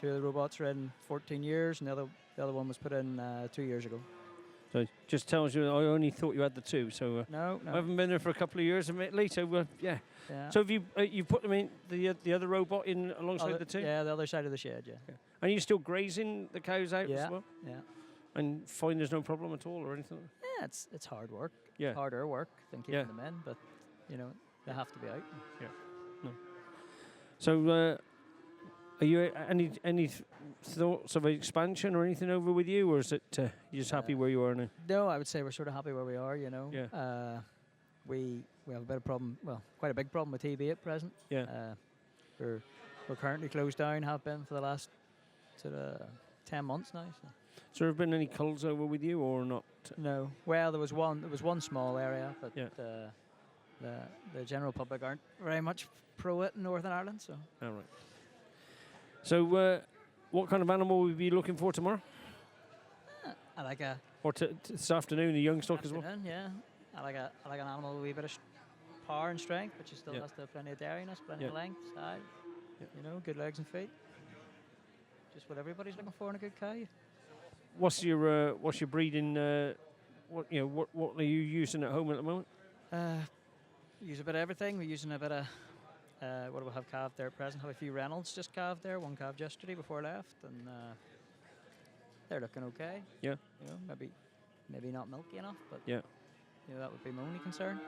of the robots are in 14 years, and the other one was put in 2 years ago. So just tells you, I only thought you had the 2. So no. I haven't been there for a couple of years, admittedly. So Yeah. So have you put them in the other robot in alongside the 2? Yeah, the other side of the shed. Yeah. And you still grazing the cows out as well? Yeah. And find there's no problem at all or anything? Yeah, it's hard work. Yeah. Harder work than keeping them in, but they have to be out. Yeah. No. So are you any thoughts of expansion or anything over with you, or is it you're just happy where you are now? No, I would say we're sort of happy where we are. Yeah. We have a bit of problem. Well, quite a big problem with TB at present. Yeah. We're currently closed down. Have been for the last sort of 10 months now. So have there been any culls over with you or not? No. Well, there was one small area, but the general public aren't very much pro it in Northern Ireland. So. All right. So, what kind of animal will you be looking for tomorrow? I like a. Or this afternoon, the young stock as well. Yeah, I like an animal with a wee bit of power and strength, but she still has to have plenty of dairiness, plenty of length, size. Good legs and feet. Just what everybody's looking for in a good cow. What's your breeding? What are you using at home at the moment? Use a bit of everything. We're using a bit of. What do we have calved there at present? Have a few Reynolds just calved there. One calved yesterday before I left, and they're looking okay. Yeah. Maybe not milky enough, but that would be my only concern.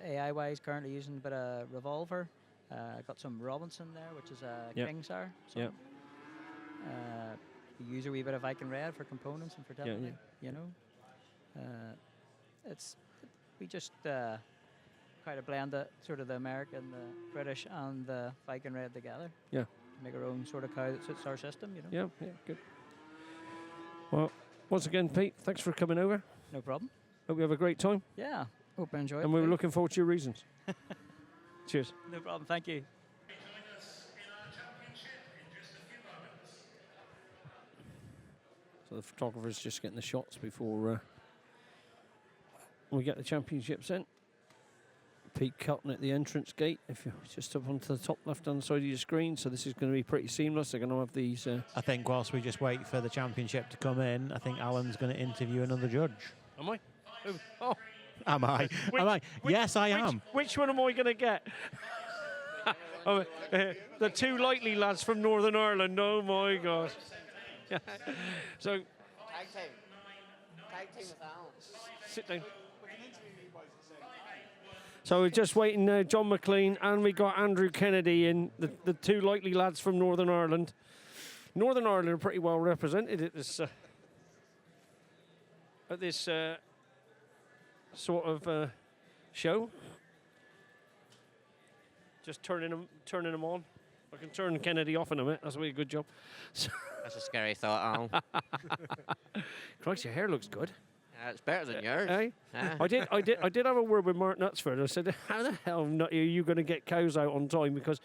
AI wise, currently using a bit of Revolver. Got some Robinson there, which is a King Sire. Yeah. We use a wee bit of Viking Red for components and fertility. We just try to blend sort of the American, the British, and the Viking Red together. Yeah. To make our own sort of cow that suits our system. Yeah. Good. Well, once again, Pete, thanks for coming over. No problem. Hope you have a great time. Yeah. Hope I enjoy it. And we were looking forward to your reasons. Cheers. No problem. Thank you. So the photographer's just getting the shots before we get the championships in. Pete Cotton at the entrance gate, if you're just up onto the top left-hand side of your screen. So this is going to be pretty seamless. They're going to have these... I think whilst we just wait for the championship to come in, I think Alan's going to interview another judge. Am I? Oh. Am I? Yes, I am. Which one am I going to get? The 2 likely lads from Northern Ireland. Oh, my God. So... Tag team with Alan. Sit down. So we're just waiting now, John McLean, and we got Andrew Kennedy in, the 2 likely lads from Northern Ireland. Northern Ireland are pretty well represented at this sort of show. Just turning them on. I can turn Kennedy off in a minute. That's a really good job. That's a scary thought, Alan. Christ, your hair looks good. It's better than yours. Eh? Yeah. I did have a word with Mark Knutsford. I said, how the hell are you going to get cows out on time? Because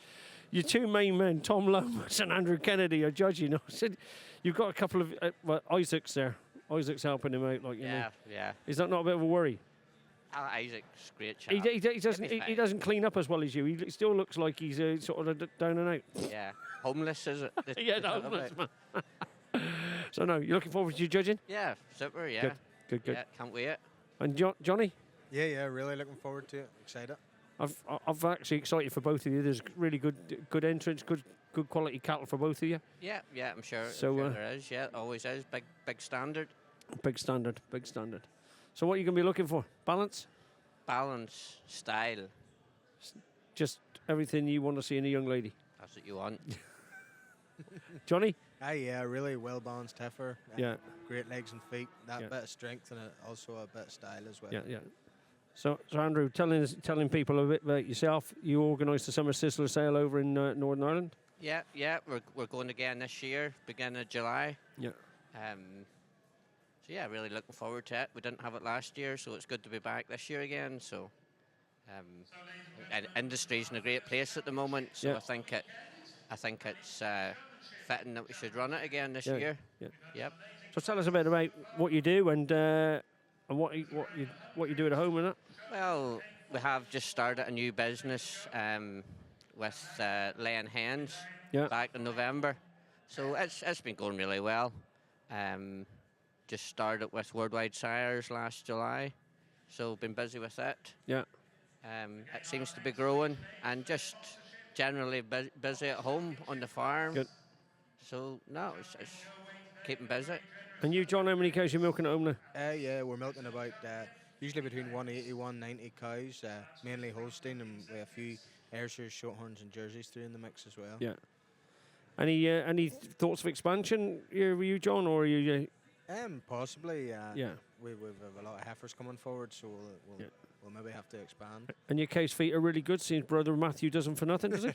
your two main men, Tom Lomas and Andrew Kennedy, are judging. I said, you've got a couple of, well, Isaac's there. Isaac's helping him out, like, you know. Yeah. Is that not a bit of a worry? Isaac's a great chap. He doesn't clean up as well as you. He still looks like he's sort of down and out. Yeah. Homeless, is it? Yeah, homeless, man. So, no, you're looking forward to your judging? Yeah, super, yeah. Good. Yeah, can't wait. And Johnny? Yeah, really looking forward to it. Excited. I've actually excited for both of you. There's really good entrance, good quality cattle for both of you. Yeah, I'm sure. So, I'm sure there is. Yeah, always is. Big standard. Big standard. So what are you going to be looking for? Balance? Balance, style. Just everything you want to see in a young lady. That's what you want. Johnny? Yeah, really well balanced heifer. Yeah. Great legs and feet. That bit of strength and also a bit of style as well. Yeah. So Andrew, telling people a bit about yourself. You organised the Summer Sizzler sale over in Northern Ireland. Yeah. We're going again this year, beginning of July. Yeah. So yeah, really looking forward to it. We didn't have it last year, so it's good to be back this year again. So, and industry's in a great place at the moment. So Yeah. I think it's fitting that we should run it again this year. Yeah. Yep. So tell us a bit about what you do and what you do at home and that. Well, we have just started a new business with laying hens back in November. So it's been going really well. Just started with Worldwide Sires last July, so been busy with it. Yeah. It seems to be growing and just generally busy at home on the farm. Good. So no, it's keeping busy. And you, John, how many cows are you milking at home now? Yeah, we're milking about usually between 180, 190 cows, mainly Holstein, and with a few Ayrshire's, Shorthorns and Jerseys through in the mix as well. Yeah. Any thoughts of expansion here with you, John, or are you? Possibly. Yeah. We have a lot of heifers coming forward, so we'll maybe have to expand. And your cow's feet are really good, since brother Matthew does them for nothing, does he?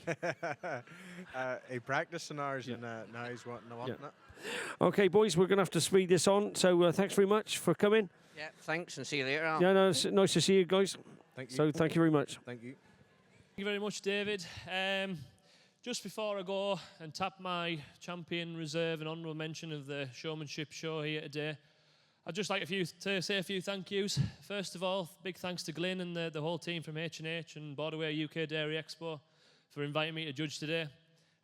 He practiced in ours, and now he's wanting it. Okay, boys, we're going to have to speed this on. So thanks very much for coming. Yeah, thanks, and see you later on. Yeah, no, it's nice to see you guys. Thank you. So thank you very much. Thank you. Thank you very much, David. Just before I go and tap my champion reserve and honourable mention of the Showmanship show here today, I'd just like to say a few thank yous. First of all, big thanks to Glyn and the whole team from H&H and Borderway UK Dairy Expo for inviting me to judge today.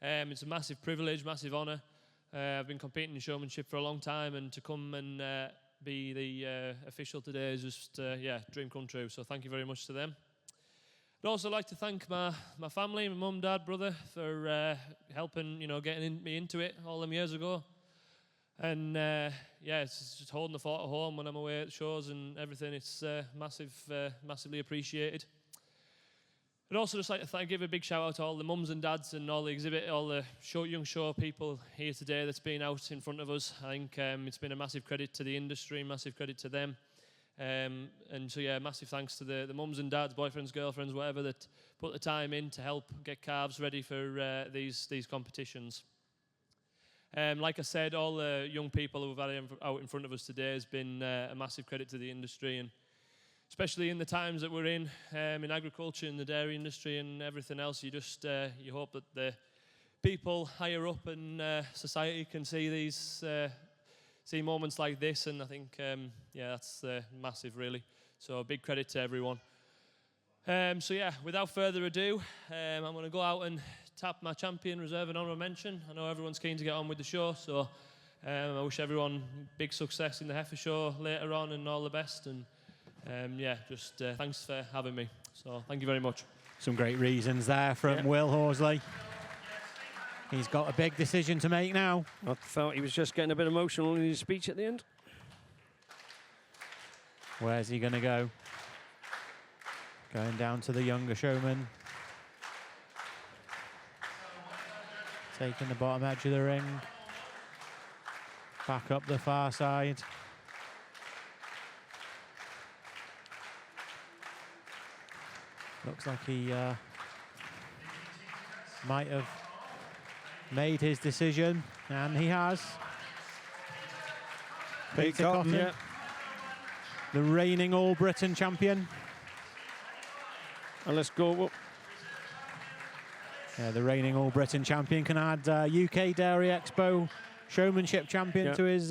It's a massive privilege, massive honour. I've been competing in showmanship for a long time, and to come and be the official today is just, dream come true. So thank you very much to them. I'd also like to thank my family, my mum, dad, brother, for helping, getting me into it all them years ago. And it's just holding the fort at home when I'm away at shows and everything. It's massively appreciated. I'd also just like to give a big shout out to all the mums and dads and all the young show people here today that's been out in front of us. I think it's been a massive credit to the industry, massive credit to them. And so massive thanks to the mums and dads, boyfriends, girlfriends, whatever, that put the time in to help get calves ready for these competitions. Like I said, all the young people who we've had out in front of us today has been a massive credit to the industry, and especially in the times that we're in agriculture, in the dairy industry and everything else. You just you hope that the people higher up in society can see see moments like this, and I think that's massive, really. So a big credit to everyone. Without further ado, I'm going to go out and tap my champion reserve and honourable mention. I know everyone's keen to get on with the show, so I wish everyone big success in the heifer show later on and all the best. And thanks for having me. So thank you very much. Some great reasons there from Will Horsley. He's got a big decision to make now. I felt he was just getting a bit emotional in his speech at the end. Where's he going to go? Going down to the younger showman. Taking the bottom edge of the ring. Back up the far side. Looks like he might have made his decision, and he has. Peter Cotton, yeah. the reigning All-Britain champion. And let's go. Yeah, the reigning All-Britain champion can add UK Dairy Expo Showmanship champion to his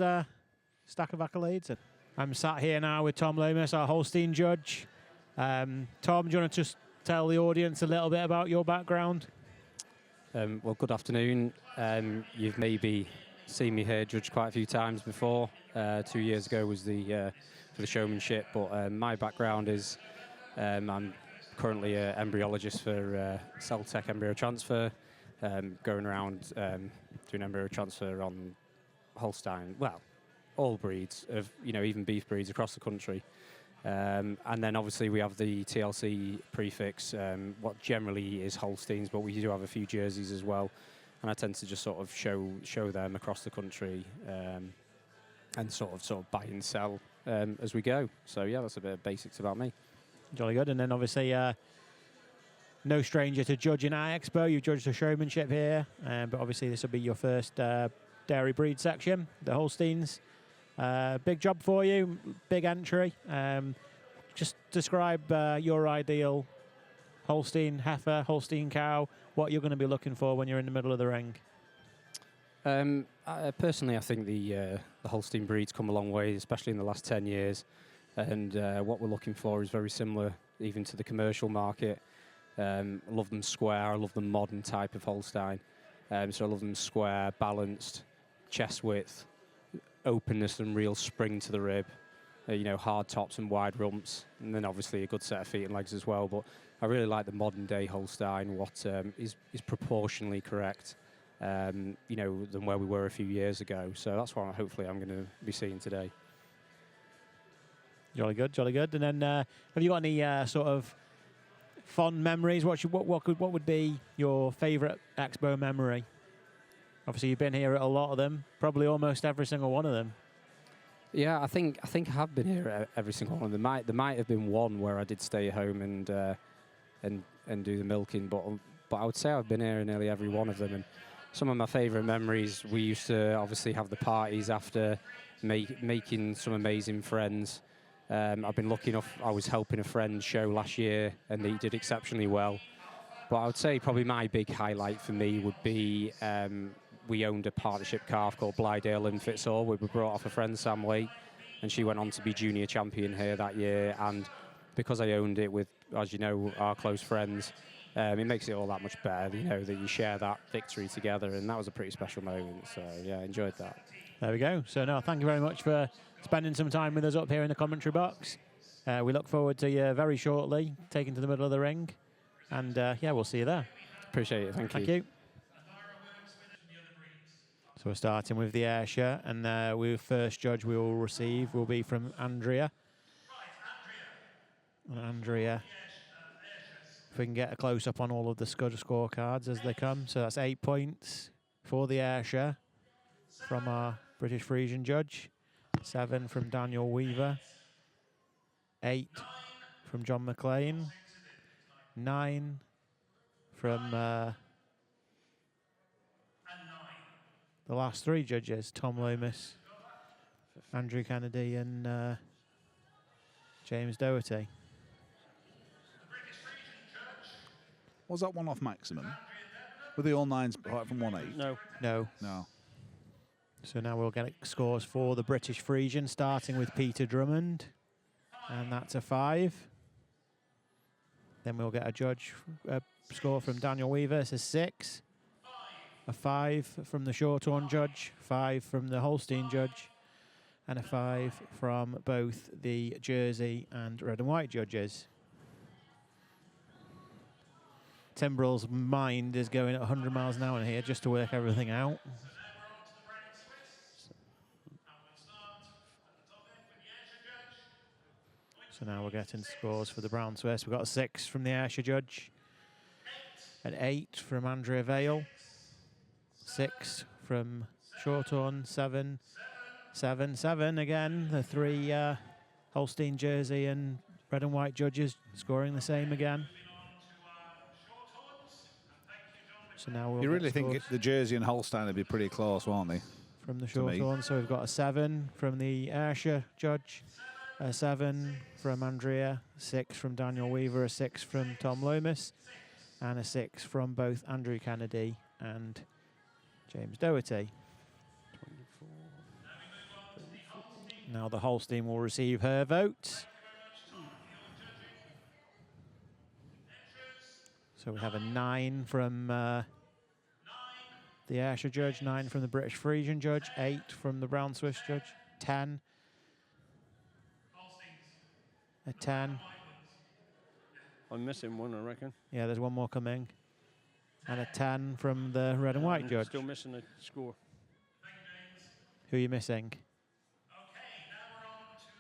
stack of accolades. I'm sat here now with Tom Lomas, our Holstein judge. Tom, do you want to just tell the audience a little bit about your background? Well, good afternoon. You've maybe seen me here judge quite a few times before. 2 years ago was the for the Showmanship, but my background is I'm currently an embryologist for Celtech Embryo Transfer, going around doing embryo transfer on Holstein, well, all breeds of, even beef breeds across the country. And then obviously we have the TLC prefix, what generally is Holsteins, but we do have a few jerseys as well. And I tend to just sort of show them across the country and sort of buy and sell as we go. So yeah, that's a bit of basics about me. Jolly good. And then obviously no stranger to judging at Expo. You've judged the Showmanship here, but obviously this will be your first dairy breed section, the Holsteins. Big job for you, big entry. Just describe your ideal Holstein heifer, Holstein cow, what you're going to be looking for when you're in the middle of the ring. Personally, I think the Holstein breeds come a long way, especially in the last 10 years. And what we're looking for is very similar even to the commercial market. I love them square, I love the modern type of Holstein. So I love them square, balanced, chest width, openness and real spring to the rib. Hard tops and wide rumps, and then obviously a good set of feet and legs as well. But I really like the modern day Holstein, what is proportionally correct, than where we were a few years ago. So that's what hopefully I'm going to be seeing today. Jolly good, jolly good. And then have you got any sort of fond memories? What would be your favourite Expo memory? Obviously you've been here at a lot of them, probably almost every single one of them. Yeah, I think I have been here at every single one. There might have been one where I did stay at home and do the milking, but I would say I've been here in nearly every one of them. And some of my favourite memories, we used to obviously have the parties after, making some amazing friends. I've been lucky enough, I was helping a friend show last year and he did exceptionally well. But I would say probably my big highlight for me would be we owned a partnership calf called Blydale and Fitzall. We were brought off a friend, Sam Waite, and she went on to be junior champion here that year. And because I owned it with, as you know, our close friends, it makes it all that much better, that you share that victory together. And that was a pretty special moment. So, yeah, I enjoyed that. There we go. So, no, thank you very much for spending some time with us up here in the commentary box. We look forward to you very shortly, taking to the middle of the ring. And, yeah, we'll see you there. Appreciate it. Thank you. Thank you. So we're starting with the Ayrshire, and the first judge we will receive will be from Andrea. And Andrea, if we can get a close-up on all of the scorecards as they come. So that's 8 points for the Ayrshire from our British Frisian judge. 7 from Daniel Weaver. 8 from John McLean. 9 from the last 3 judges, Tom Lomas, Andrew Kennedy and James Doherty. Was that one off maximum? Were they all 9s apart from 1-8? No. No. No. So now we'll get scores for the British Frisian, starting with Peter Drummond. And that's a 5. Then we'll get a score from Daniel Weaver. It's a 6. A 5 from the Shorthorn judge, 5 from the Holstein judge, and a 5 from both the Jersey and red and white judges. Timbrell's mind is going at 100 miles an hour here just to work everything out. So now we're getting scores for the Brown Swiss. We've got a 6 from the Ayrshire judge, an 8 from Andrea Vale, 6 from Shorthorn, 7, 7, 7 again. The 3 Holstein, Jersey and red and white judges scoring the same again. So now we'll You really get think scores the Jersey and Holstein would be pretty close, won't they? from the to me? Shorthorn. So we've got a 7 from the Ayrshire judge, a 7 from Andrea, a 6 from Daniel Weaver, a 6 from Tom Lomas, and a 6 from both Andrew Kennedy and James Doherty. Now the Holstein will receive her votes. So we have a 9 from the Ayrshire judge, 9 from the British Frisian judge, 8 from the Brown Swiss judge, 10, a 10. I'm missing one, I reckon. Yeah, there's one more coming. And a 10 from the red and white I'm judge. still missing a score. Who are you missing?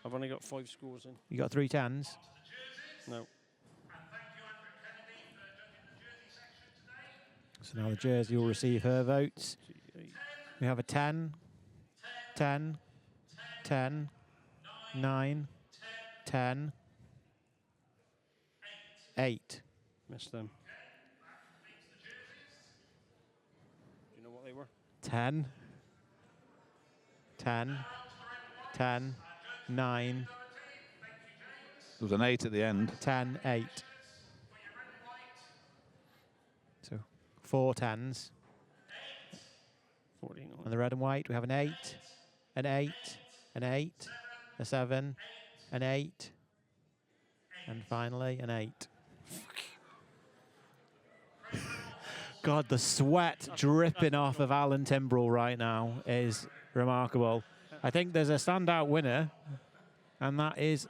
I've only got 5 scores in. You got 3 10s? No. So now the Jersey will receive her votes. We have a 10, 10, 10, 9, 10, 8. Missed them. Do you know what they were? 10, 10, 10, 9. There was an 8 at the end. 10, 8. So 4 10s. 49. On the red and white, we have an 8, an 8, an 8, a 7, an 8, and finally an 8. God, the sweat dripping off of Alan Timbrell right now is remarkable. I think there's a standout winner, and that is...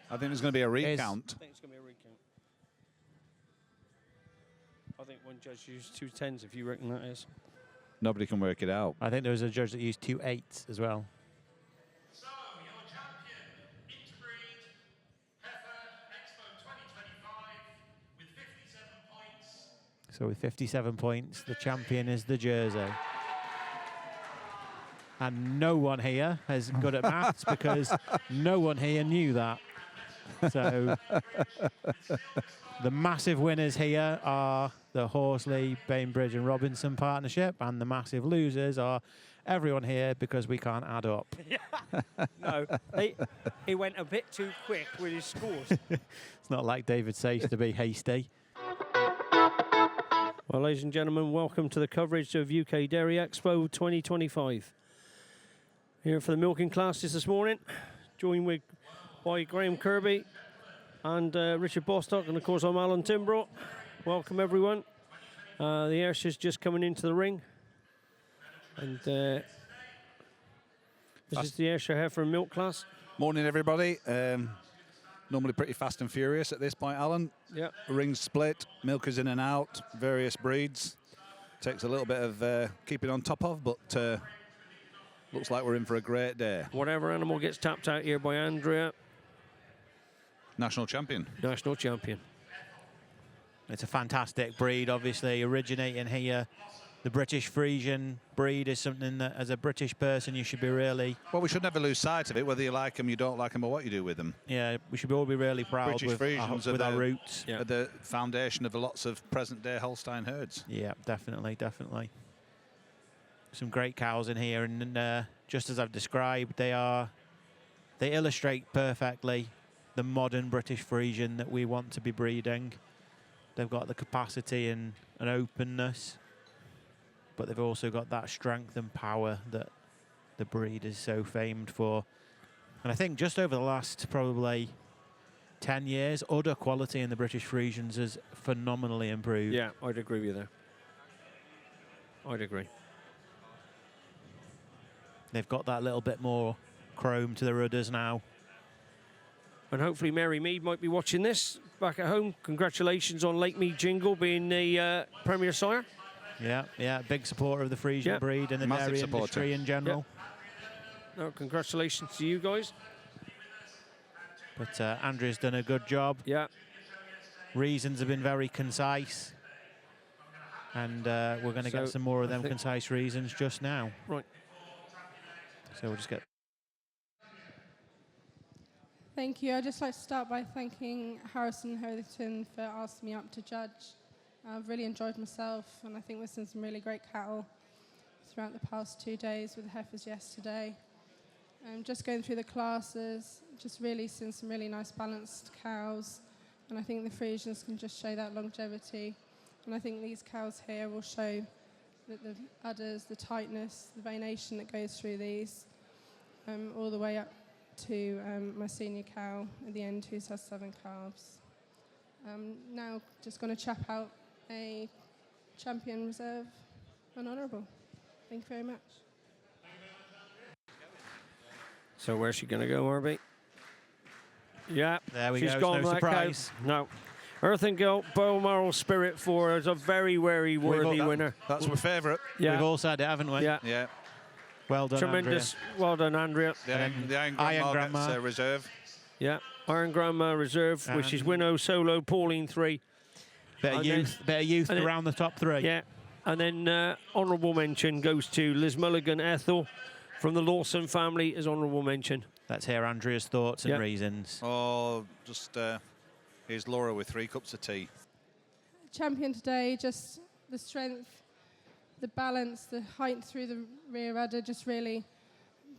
I think there's going to be a recount. I think it's going to be a recount. I think one judge used 2 10s, if you reckon that is. Nobody can work it out. I think there was a judge that used 2 8s as well. So, your champion, Interbreed Heifer Expo 2025 with 57 points. So with 57 points, the champion is the Jersey. And no one here is good at maths because no one here knew that. So the massive winners here are the Horsley, Bainbridge and Robinson partnership, and the massive losers are everyone here because we can't add up. No, he went a bit too quick with his scores. It's not like David says to be hasty. Well, ladies and gentlemen, welcome to the coverage of UK Dairy Expo 2025. Here for the milking classes this morning, joined by Graham Kirby and Richard Bostock, and of course I'm Alan Timbrell. Welcome everyone. The Ayrshire's just coming into the ring, and this is the Ayrshire Heifer and Milk class. Morning everybody. Normally pretty fast and furious at this point, Alan. Yeah. Ring split, milkers in and out, various breeds. Takes a little bit of keeping on top of, but looks like we're in for a great day. Whatever animal gets tapped out here by Andrea. National champion. National champion. It's a fantastic breed, obviously, originating here. The British Frisian breed is something that, as a British person, you should be really... Well, we should never lose sight of it, whether you like them, you don't like them, or what you do with them. Yeah, we should all be really proud British with Frisians our roots. are the foundation of lots of present-day Holstein herds. Yeah, definitely, definitely. Some great cows in here, and just as I've described, they illustrate perfectly the modern British Frisian that we want to be breeding. They've got the capacity and an openness, but they've also got that strength and power that the breed is so famed for. And I think just over the last probably 10 years, udder quality in the British Frisians has phenomenally improved. Yeah, I'd agree with you there. I'd agree. They've got that little bit more chrome to their udders now. And hopefully Mary Mead might be watching this back at home. Congratulations on Lake Mead Jingle being the Premier Sire. Yeah, yeah, big supporter of the Frisian breed and the Massive dairy supporter. Yeah. industry in general. No, congratulations to you guys. But Andrew's done a good job. Yeah. Reasons have been very concise. And we're going to get some more of them concise reasons just now. Right. So we'll just get... Thank you. I'd just like to start by thanking Harrison Hothington for asking me up to judge. I've really enjoyed myself, and I think we've seen some really great cattle throughout the past 2 days with the heifers yesterday. Just going through the classes, just really seeing some really nice balanced cows, and I think the Friesians can just show that longevity. And I think these cows here will show that the udders, the tightness, the venation that goes through these, all the way up to my senior cow at the end, who has 7 calves. Now just going to chap out a champion reserve and honourable. Thank you very much. So where's she going to go, Arby? Yeah, there we she's go. gone No that surprise. cow. No. Earth and Goat, Balmoral Spirit 4 is a very, very worthy winner. That's my favourite. Yeah. We've all said it, haven't we? Yeah. Yeah. Well done, Tremendous. Andrea. Well done, Andrea. The Iron Grandma gets reserve. Yeah, Iron Grandma reserve, which is Winnow, Solo, Pauline 3. Bit of youth around the top 3. Yeah, and then honourable mention goes to Liz Mulligan Ethel from the Lawson family as honourable mention. Let's hear Andrea's thoughts and reasons. Oh, just here's Laura with 3 cups of tea. Champion today, just the strength, the balance, the height through the rear udder just really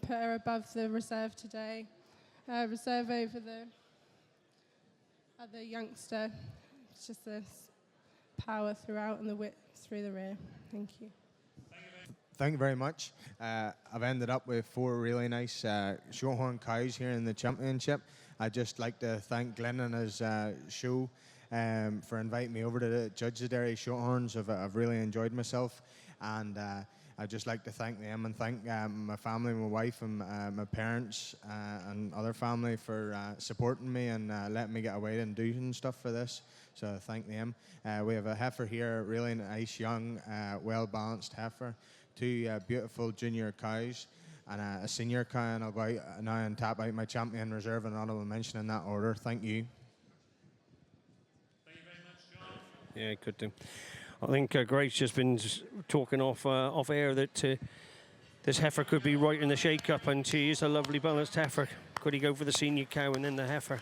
put her above the reserve today. Reserve over the other youngster. It's just the power throughout and the width through the rear. Thank you. Thank you very much. I've ended up with 4 really nice Shorthorn cows here in the championship. I'd just like to thank Glyn and his show for inviting me over to judge the dairy Shorthorns. I've really enjoyed myself, and I'd just like to thank them and thank my family, my wife and my parents and other family for supporting me and letting me get away and do stuff for this. So thank them. We have a heifer here, really nice, young, well-balanced heifer. 2 beautiful junior cows and a senior cow, and I'll go out now and tap out my champion reserve and honourable mention in that order. Thank you. Thank you very much, John. Yeah, good do. I think Grace just been talking off air that this heifer could be right in the shake-up, and she is a lovely balanced heifer. Could he go for the senior cow and then the heifer?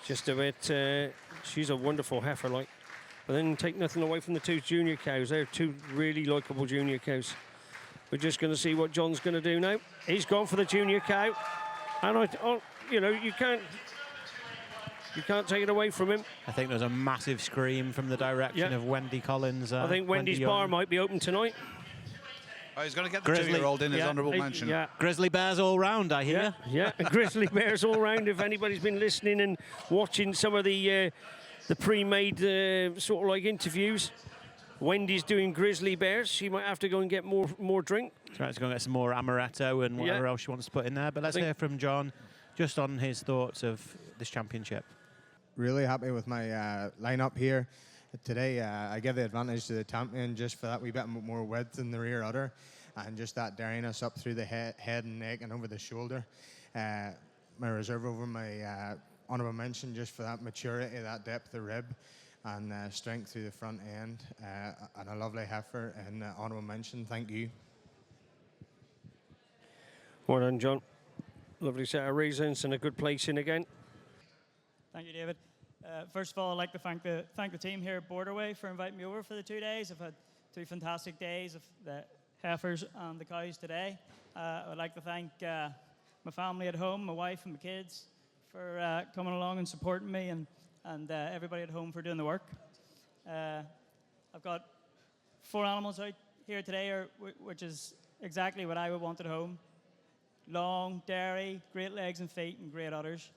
Just a bit, she's a wonderful heifer, like. But then take nothing away from the 2 junior cows. They're 2 really likeable junior cows. We're just going to see what John's going to do now. He's gone for the junior cow, and you can't take it away from him. I think there's a massive scream from the direction of Wendy Collins. I think Wendy's bar might be open tonight. Oh, he's going to get the 2-year-old in his honourable mention. Yeah. Grizzly Bears all round, I hear. Yeah, Grizzly Bears all round. If anybody's been listening and watching some of the pre-made sort of like interviews, Wendy's doing Grizzly Bears. She might have to go and get more drink. She's right to go and get some more amaretto and whatever else she wants to put in there. But let's hear from John just on his thoughts of this championship. Really happy with my lineup here. Today, I give the advantage to the champion just for that wee bit more width in the rear udder and just that dairiness up through the head and neck and over the shoulder. My reserve over my honourable mention just for that maturity, that depth of rib and strength through the front end, and a lovely heifer and honourable mention. Thank you. Well done, John. Lovely set of reasons and a good placing again. Thank you, David. First of all, I'd like to thank the team here at Borderway for inviting me over for the 2 days. I've had 2 fantastic days of the heifers and the cows today. I'd like to thank my family at home, my wife and my kids, for coming along and supporting me, and everybody at home for doing the work. I've got 4 animals out here today, which is exactly what I would want at home. Long, dairy, great legs and feet, and great udders.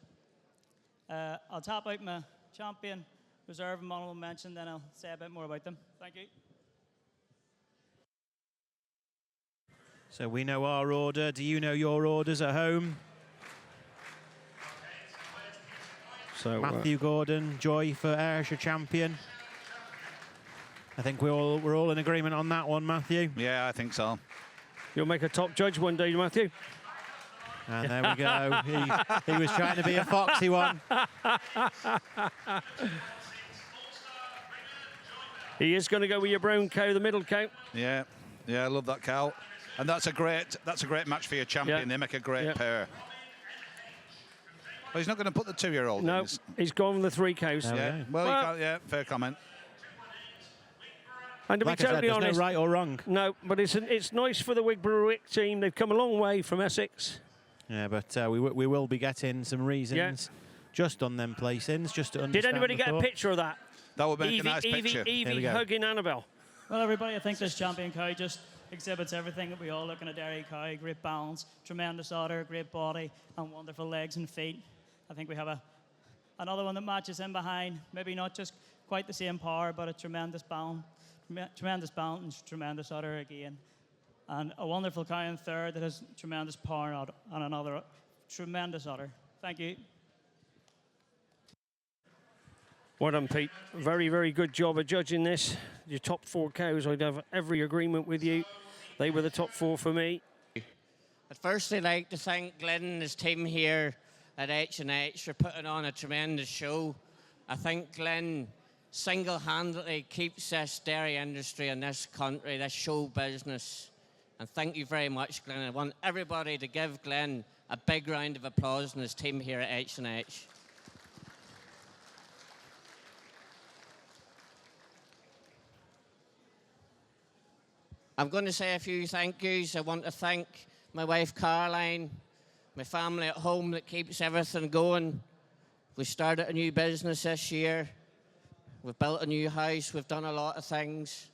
I'll tap out my champion, reserve and honourable mention, then I'll say a bit more about them. Thank you. So we know our order. Do you know your orders at home? So Matthew Gordon, Joy for Ayrshire champion. I think we're all in agreement on that one, Matthew. Yeah, I think so. You'll make a top judge one day, Matthew. And there we go. He was trying to be a foxy one. He is going to go with your brown cow, the middle cow. Yeah, I love that cow, and that's a great match for your champion. Yeah. They make a great pair. Well, he's not going to put the 2-year-old. No, he's gone with the 3 cows. Yeah, well, you can't, fair comment. And to like be I said, totally there's honest, no right or wrong. No, but it's nice for the Wigborough team. They've come a long way from Essex. Yeah, but we will be getting some reasons just on them placings, just to understand. Did anybody the get a thought. picture of that? That would make a nice picture. Evie hugging Annabelle. Well, everybody, I think this champion cow just exhibits everything that we all look in a dairy cow. Great balance, tremendous udder, great body, and wonderful legs and feet. I think we have another one that matches in behind. Maybe not just quite the same power, but a tremendous balance, and tremendous udder again. And a wonderful cow in third that has tremendous power and another tremendous udder. Thank you. Well done, Pete. Very, very good job of judging this. Your top 4 cows, I'd have every agreement with you. They were the top 4 for me. I'd firstly like to thank Glyn and his team here at H&H for putting on a tremendous show. I think Glyn single-handedly keeps this dairy industry in this country, this show business. And thank you very much, Glyn. I want everybody to give Glyn a big round of applause and his team here at H&H. I'm going to say a few thank yous. I want to thank my wife Caroline, my family at home that keeps everything going. We started a new business this year. We've built a new house. We've done a lot of things.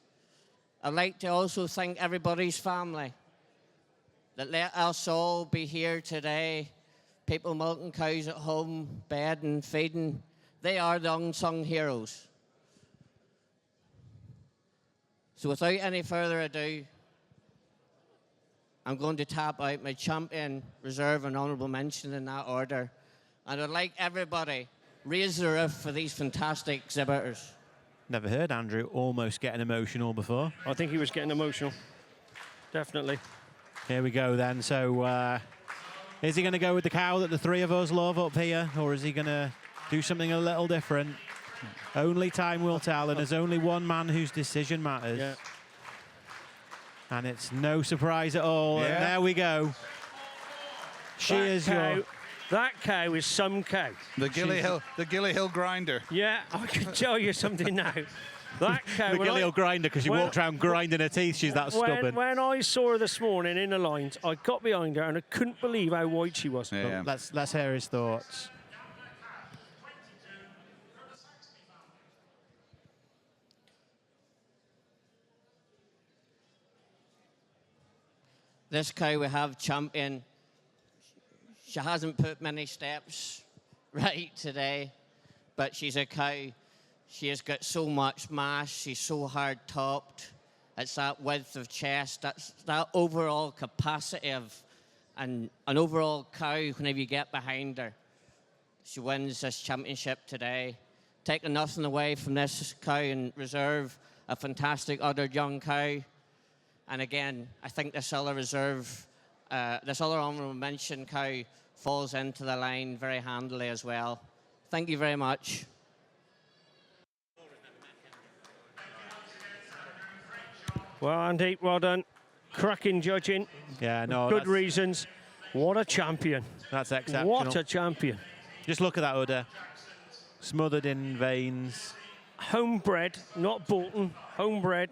I'd like to also thank everybody's family that let us all be here today. People milking cows at home, bedding, feeding. They are the unsung heroes. So without any further ado, I'm going to tap out my champion, reserve, and honourable mention in that order. And I'd like everybody raise the roof for these fantastic exhibitors. Never heard Andrew almost getting emotional before. I think he was getting emotional. Definitely. Here we go then. So is he going to go with the cow that the 3 of us love up here, or is he going to do something a little different? Only time will tell, and there's only one man whose decision matters. Yeah. And it's no surprise at all. Yeah. And there we go. That cow is some cow. The Gilly Hill grinder. Yeah, I can tell you something now. That cow. The Gilly Hill grinder, because she walked around grinding her teeth. She's that stubborn. When I saw her this morning in the lines, I got behind her and I couldn't believe how wide she was. Yeah. Let's hear his thoughts. This cow we have champion, she hasn't put many steps right today, but she's a cow. She has got so much mass, she's so hard topped. It's that width of chest, that's that overall capacity of an overall cow whenever you get behind her. She wins this championship today. Taking nothing away from this cow in reserve, a fantastic other young cow. And again, I think this other reserve, this other honourable mention cow falls into the line very handily as well. Thank you very much. Well, Andy, well done. Cracking judging. Yeah, no. Good reasons. What a champion. That's exceptional. What a champion. Just look at that udder. Smothered in veins. Homebred, not Bolton. Homebred.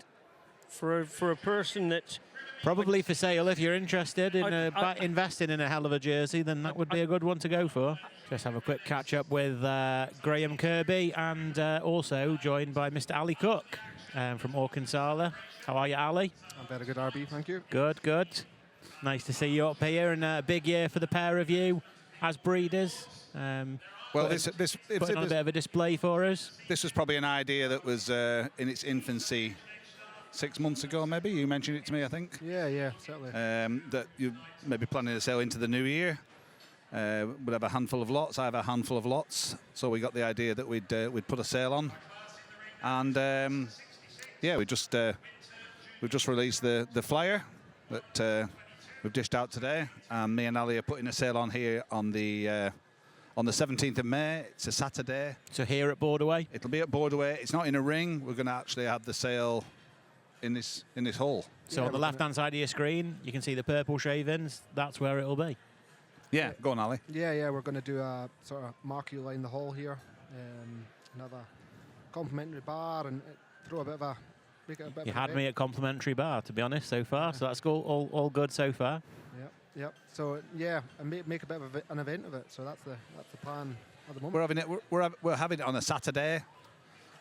For a person that's probably for sale. If you're interested in investing in a hell of a jersey, then that would be a good one to go for. Just have a quick catch up with Graham Kirby, and also joined by Mr. Ali Cook from Orkinsala. How are you, Ali? I'm very good, RB, thank you. Good, good. Nice to see you up here, and a big year for the pair of you as breeders. Well, putting on a bit of a display for us. This was probably an idea that was in its infancy 6 months ago, maybe. You mentioned it to me, I think. Yeah, certainly. That you may be planning to sell into the new year. We'd have a handful of lots. I have a handful of lots. So we got the idea that we'd put a sale on. And yeah, we've just released the flyer that we've dished out today. And me and Ali are putting a sale on here on the 17th of May. It's a Saturday. So here at Borderway? It'll be at Borderway. It's not in a ring. We're going to actually have the sale in this hall. So on the left-hand side of your screen, you can see the purple shavings. That's where it'll be. Yeah, go on, Ali. Yeah, we're going to do a sort of marquee line the hall here. Another complimentary bar, and throw a bit of a Make it a bit You of an had event. me at complimentary bar, to be honest, so far. So that's all good so far. Yep. So yeah, and make a bit of an event of it. So that's the plan at the moment. We're having it on a Saturday.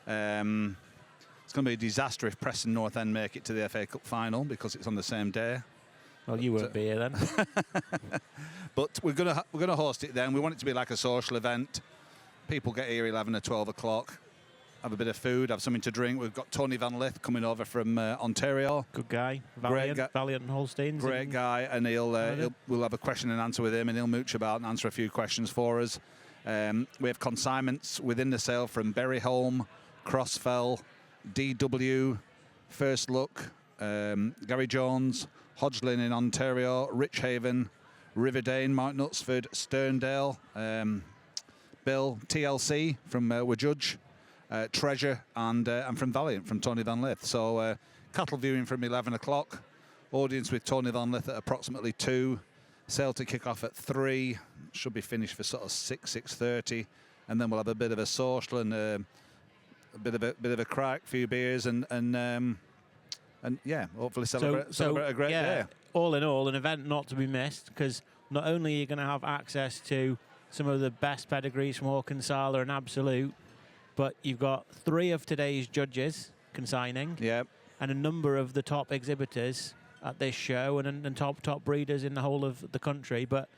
It's going to be a disaster if Preston North End make it to the FA Cup final because it's on the same day. Well, you won't be here then. But we're gonna host it then. We want it to be like a social event. People get here 11 or 12 o'clock. Have a bit of food, have something to drink. We've got Tony Van Lith coming over from Ontario. Good guy, Great guy. Valiant and Holsteins. Great guy, and we'll have a question and answer with him, and he'll mooch about and answer a few questions for us. We have consignments within the sale from Berryholme, Crossfell, DW, First Look, Gary Jones, Hodgelin in Ontario, Richhaven, Riverdane, Mark Knutsford, Sterndale, Bill, TLC from Wajudge, Treasure, and from Valiant, from Tony Van Lith. So cattle viewing from 11 o'clock, audience with Tony Van Lith at approximately 2, sale to kick off at 3, should be finished for sort of 6:30, and then we'll have a bit of a social and a bit of a crack, few beers, and yeah, hopefully celebrate a great day. All in all, an event not to be missed, because not only are you going to have access to some of the best pedigrees from Hawk and Sala and Absolute, but you've got 3 of today's judges consigning, and a number of the top exhibitors at this show, and top breeders in the whole of the country, but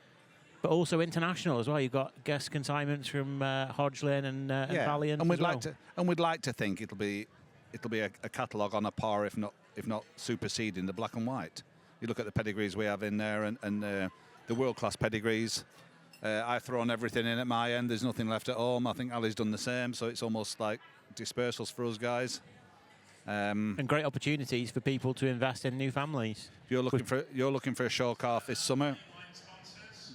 also international as well. You've got guest consignments from Hodgelin and Valiant, and we'd as like to think it'll be a catalogue on a par, if not superseding the black and white. You look at the pedigrees we have in there, and the world-class pedigrees. I've thrown everything in at my end. There's nothing left at home. I think Ali's done the same, so it's almost like dispersals for us guys. and great opportunities for people to invest in new families. If you're looking for a show calf this summer,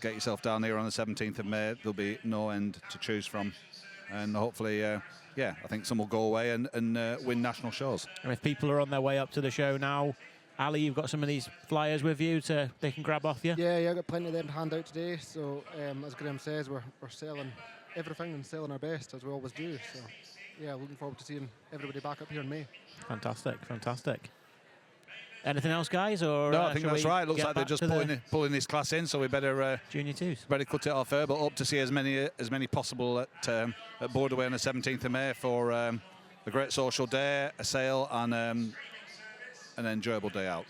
get yourself down here on the 17th of May. There'll be no end to choose from, and hopefully, I think some will go away and win national shows. And if people are on their way up to the show now, Ali, you've got some of these flyers with you they can grab off you? Yeah, I've got plenty of them to hand out today. So as Graham says, we're selling everything and selling our best, as we always do. So yeah, looking forward to seeing everybody back up here in May. Fantastic. Anything else, guys? Or no, I think that's right. Looks like they're just pulling this class in, so we better Junior 2s. Better cut it off there, but hope to see as many possible at Borderway on the 17th of May for a great social day, a sale, and an enjoyable day out.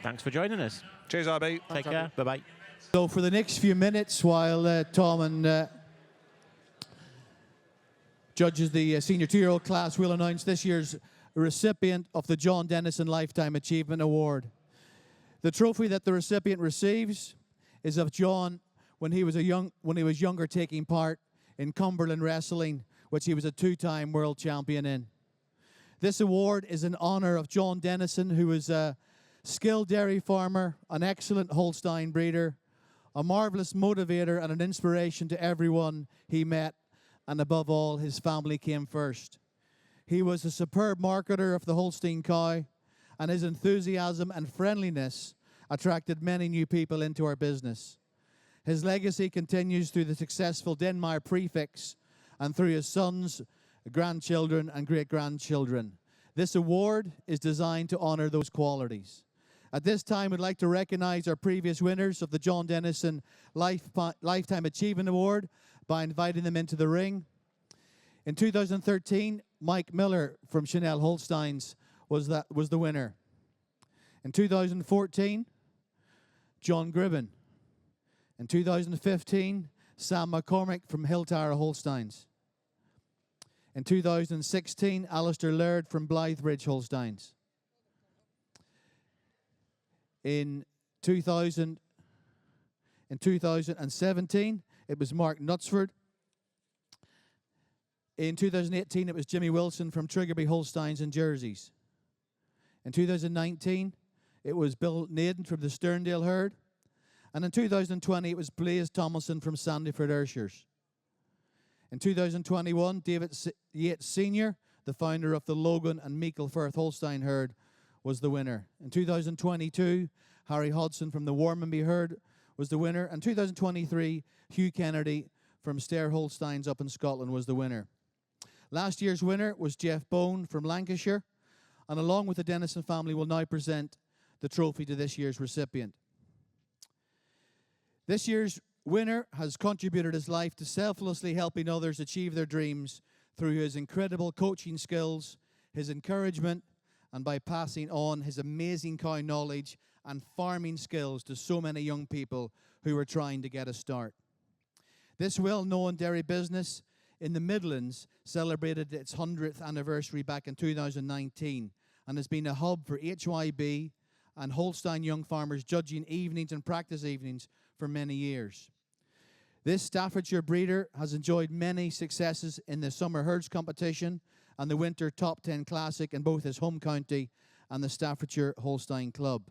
Thanks for joining us. Cheers, RB. Take care. Bye-bye. So for the next few minutes, while Tom and judges the senior 2-year-old class, will announce this year's recipient of the John Dennison Lifetime Achievement Award. The trophy that the recipient receives is of John when he was younger, taking part in Cumberland wrestling, which he was a 2-time world champion in. This award is in honor of John Dennison, who was a skilled dairy farmer, an excellent Holstein breeder, a marvelous motivator and an inspiration to everyone he met, and above all, his family came first. He was a superb marketer of the Holstein cow, and his enthusiasm and friendliness attracted many new people into our business. His legacy continues through the successful Denmark prefix and through his sons, grandchildren, and great-grandchildren. This award is designed to honor those qualities. At this time, we'd like to recognize our previous winners of the John Dennison Lifetime Achievement Award by inviting them into the ring. In 2013, Mike Miller from Chanel Holsteins was the winner. In 2014, John Gribben. In 2015, Sam McCormick from Hilltower Holsteins. In 2016, Alistair Laird from Blythebridge Holsteins. In 2017, it was Mark Knutsford. In 2018, it was Jimmy Wilson from Triggerby Holsteins and Jerseys. In 2019, it was Bill Naden from the Sterndale herd. And in 2020, it was Blaise Tomlinson from Sandyford Ayrshires. In 2021, David Yates Sr., the founder of the Logan and Meikle Firth Holstein herd, was the winner. In 2022, Harry Hodson from the Warmanby herd was the winner. And 2023, Hugh Kennedy from Stair Holsteins up in Scotland was the winner. Last year's winner was Jeff Bone from Lancashire. and along with the Dennison family will now present the trophy to this year's recipient. This year's winner has contributed his life to selflessly helping others achieve their dreams through his incredible coaching skills, his encouragement, and by passing on his amazing cow knowledge and farming skills to so many young people who are trying to get a start. This well-known dairy business in the Midlands celebrated its 100th anniversary back in 2019 and has been a hub for HHIB and Holstein young farmers judging evenings and practice evenings for many years. This Staffordshire breeder has enjoyed many successes in the Summer Herds competition and the Winter Top 10 Classic in both his home county and the Staffordshire Holstein Club.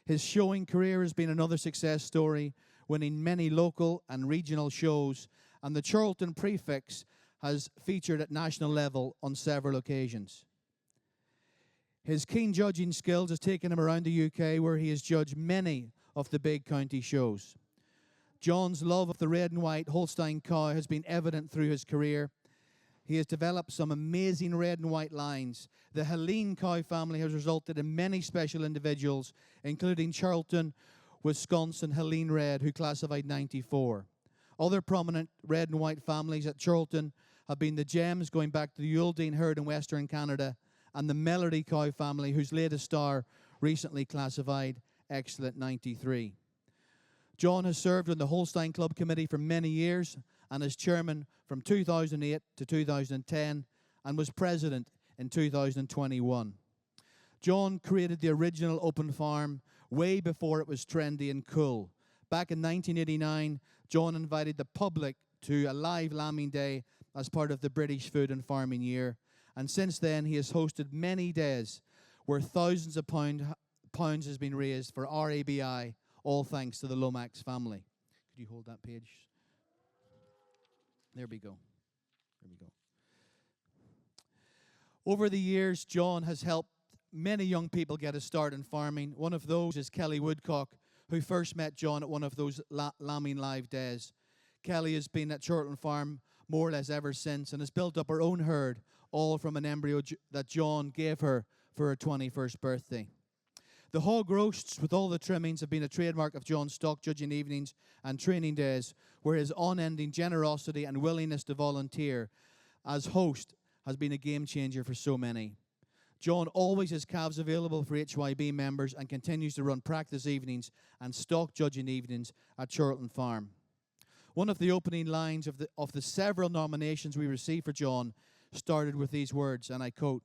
His showing career has been another success story, winning many local and regional shows, and the Charlton Prefix has featured at national level on several occasions. His keen judging skills has taken him around the UK, where he has judged many of the big county shows. John's love of the red and white Holstein cow has been evident through his career. He has developed some amazing red and white lines. The Helene cow family has resulted in many special individuals, including Charlton, Wisconsin Helene Red, who classified 94. Other prominent red and white families at Charlton have been the Gems, going back to the Uldine herd in Western Canada, and the Melody cow family, whose latest star recently classified Excellent 93. John has served on the Holstein Club Committee for many years and as chairman from 2008 to 2010 and was president in 2021. John created the original open farm way before it was trendy and cool. Back in 1989, John invited the public to a live lambing day as part of the British Food and Farming Year, and since then he has hosted many days where thousands of pounds has been raised for RABI, all thanks to the Lomax family. Could you hold that page? There we go. There we go. Over the years, John has helped many young people get a start in farming. One of those is Kelly Woodcock, who first met John at one of those lambing live days. Kelly has been at Shorthorn Farm more or less ever since and has built up her own herd, all from an embryo that John gave her for her 21st birthday. The hog roasts with all the trimmings have been a trademark of John's stock judging evenings and training days, where his unending generosity and willingness to volunteer as host has been a game changer for so many. John always has calves available for HYB members and continues to run practice evenings and stock judging evenings at Charlton Farm. One of the opening lines of the several nominations we received for John started with these words, and I quote,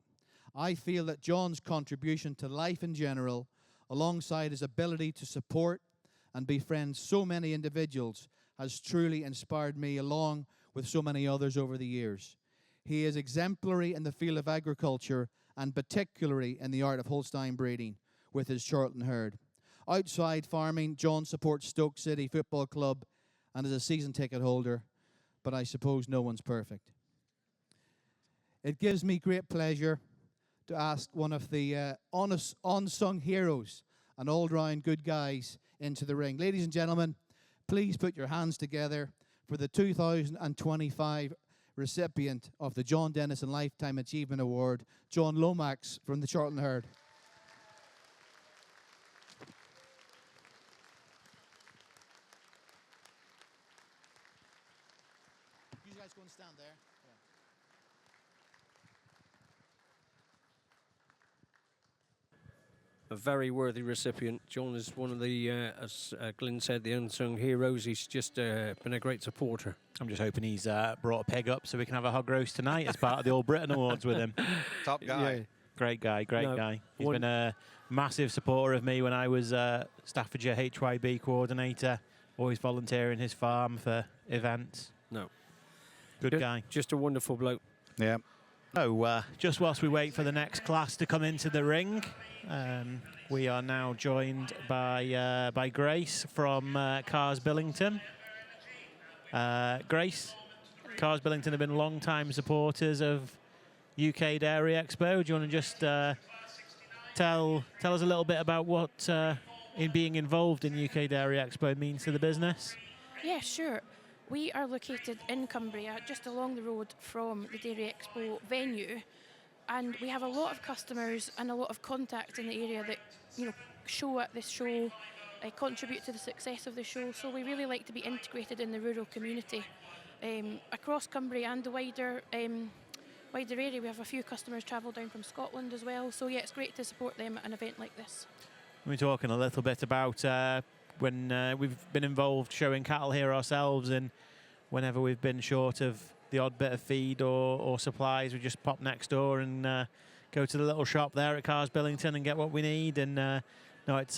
"I feel that John's contribution to life in general, alongside his ability to support and befriend so many individuals, has truly inspired me along with so many others over the years. He is exemplary in the field of agriculture and particularly in the art of Holstein breeding with his Charlton herd. Outside farming, John supports Stoke City Football Club and is a season ticket holder, but I suppose no one's perfect." It gives me great pleasure to ask one of the unsung heroes and all-round good guys into the ring. Ladies and gentlemen, please put your hands together for the 2025 recipient of the John Dennison Lifetime Achievement Award, John Lomax from the Charlton Herd. You guys go and stand there. A very worthy recipient. John is one of the, as Glyn said, the unsung heroes. He's just been a great supporter. I'm just hoping he's brought a peg up so we can have a hog roast tonight as part of the All Britain Awards with him. Top guy. Yeah. Great guy, great guy. He's been a massive supporter of me when I was Staffordshire HYB coordinator, always volunteering his farm for events. No. Good guy. Just a wonderful bloke. Yeah. So, just whilst we wait for the next class to come into the ring, we are now joined by Grace from Cars Billington. Grace, Cars Billington have been long-time supporters of UK Dairy Expo. Do you want to just tell us a little bit about what in being involved in UK Dairy Expo means to the business? Yeah, sure. We are located in Cumbria, just along the road from the Dairy Expo venue. and we have a lot of customers and a lot of contacts in the area that, show at this show, contribute to the success of the show. So we really like to be integrated in the rural community. Across Cumbria and the wider area, we have a few customers travel down from Scotland as well. So yeah, it's great to support them at an event like this. We're talking a little bit about when we've been involved showing cattle here ourselves, and whenever we've been short of the odd bit of feed or supplies, we just pop next door and go to the little shop there at Cars Billington and get what we need. And Cars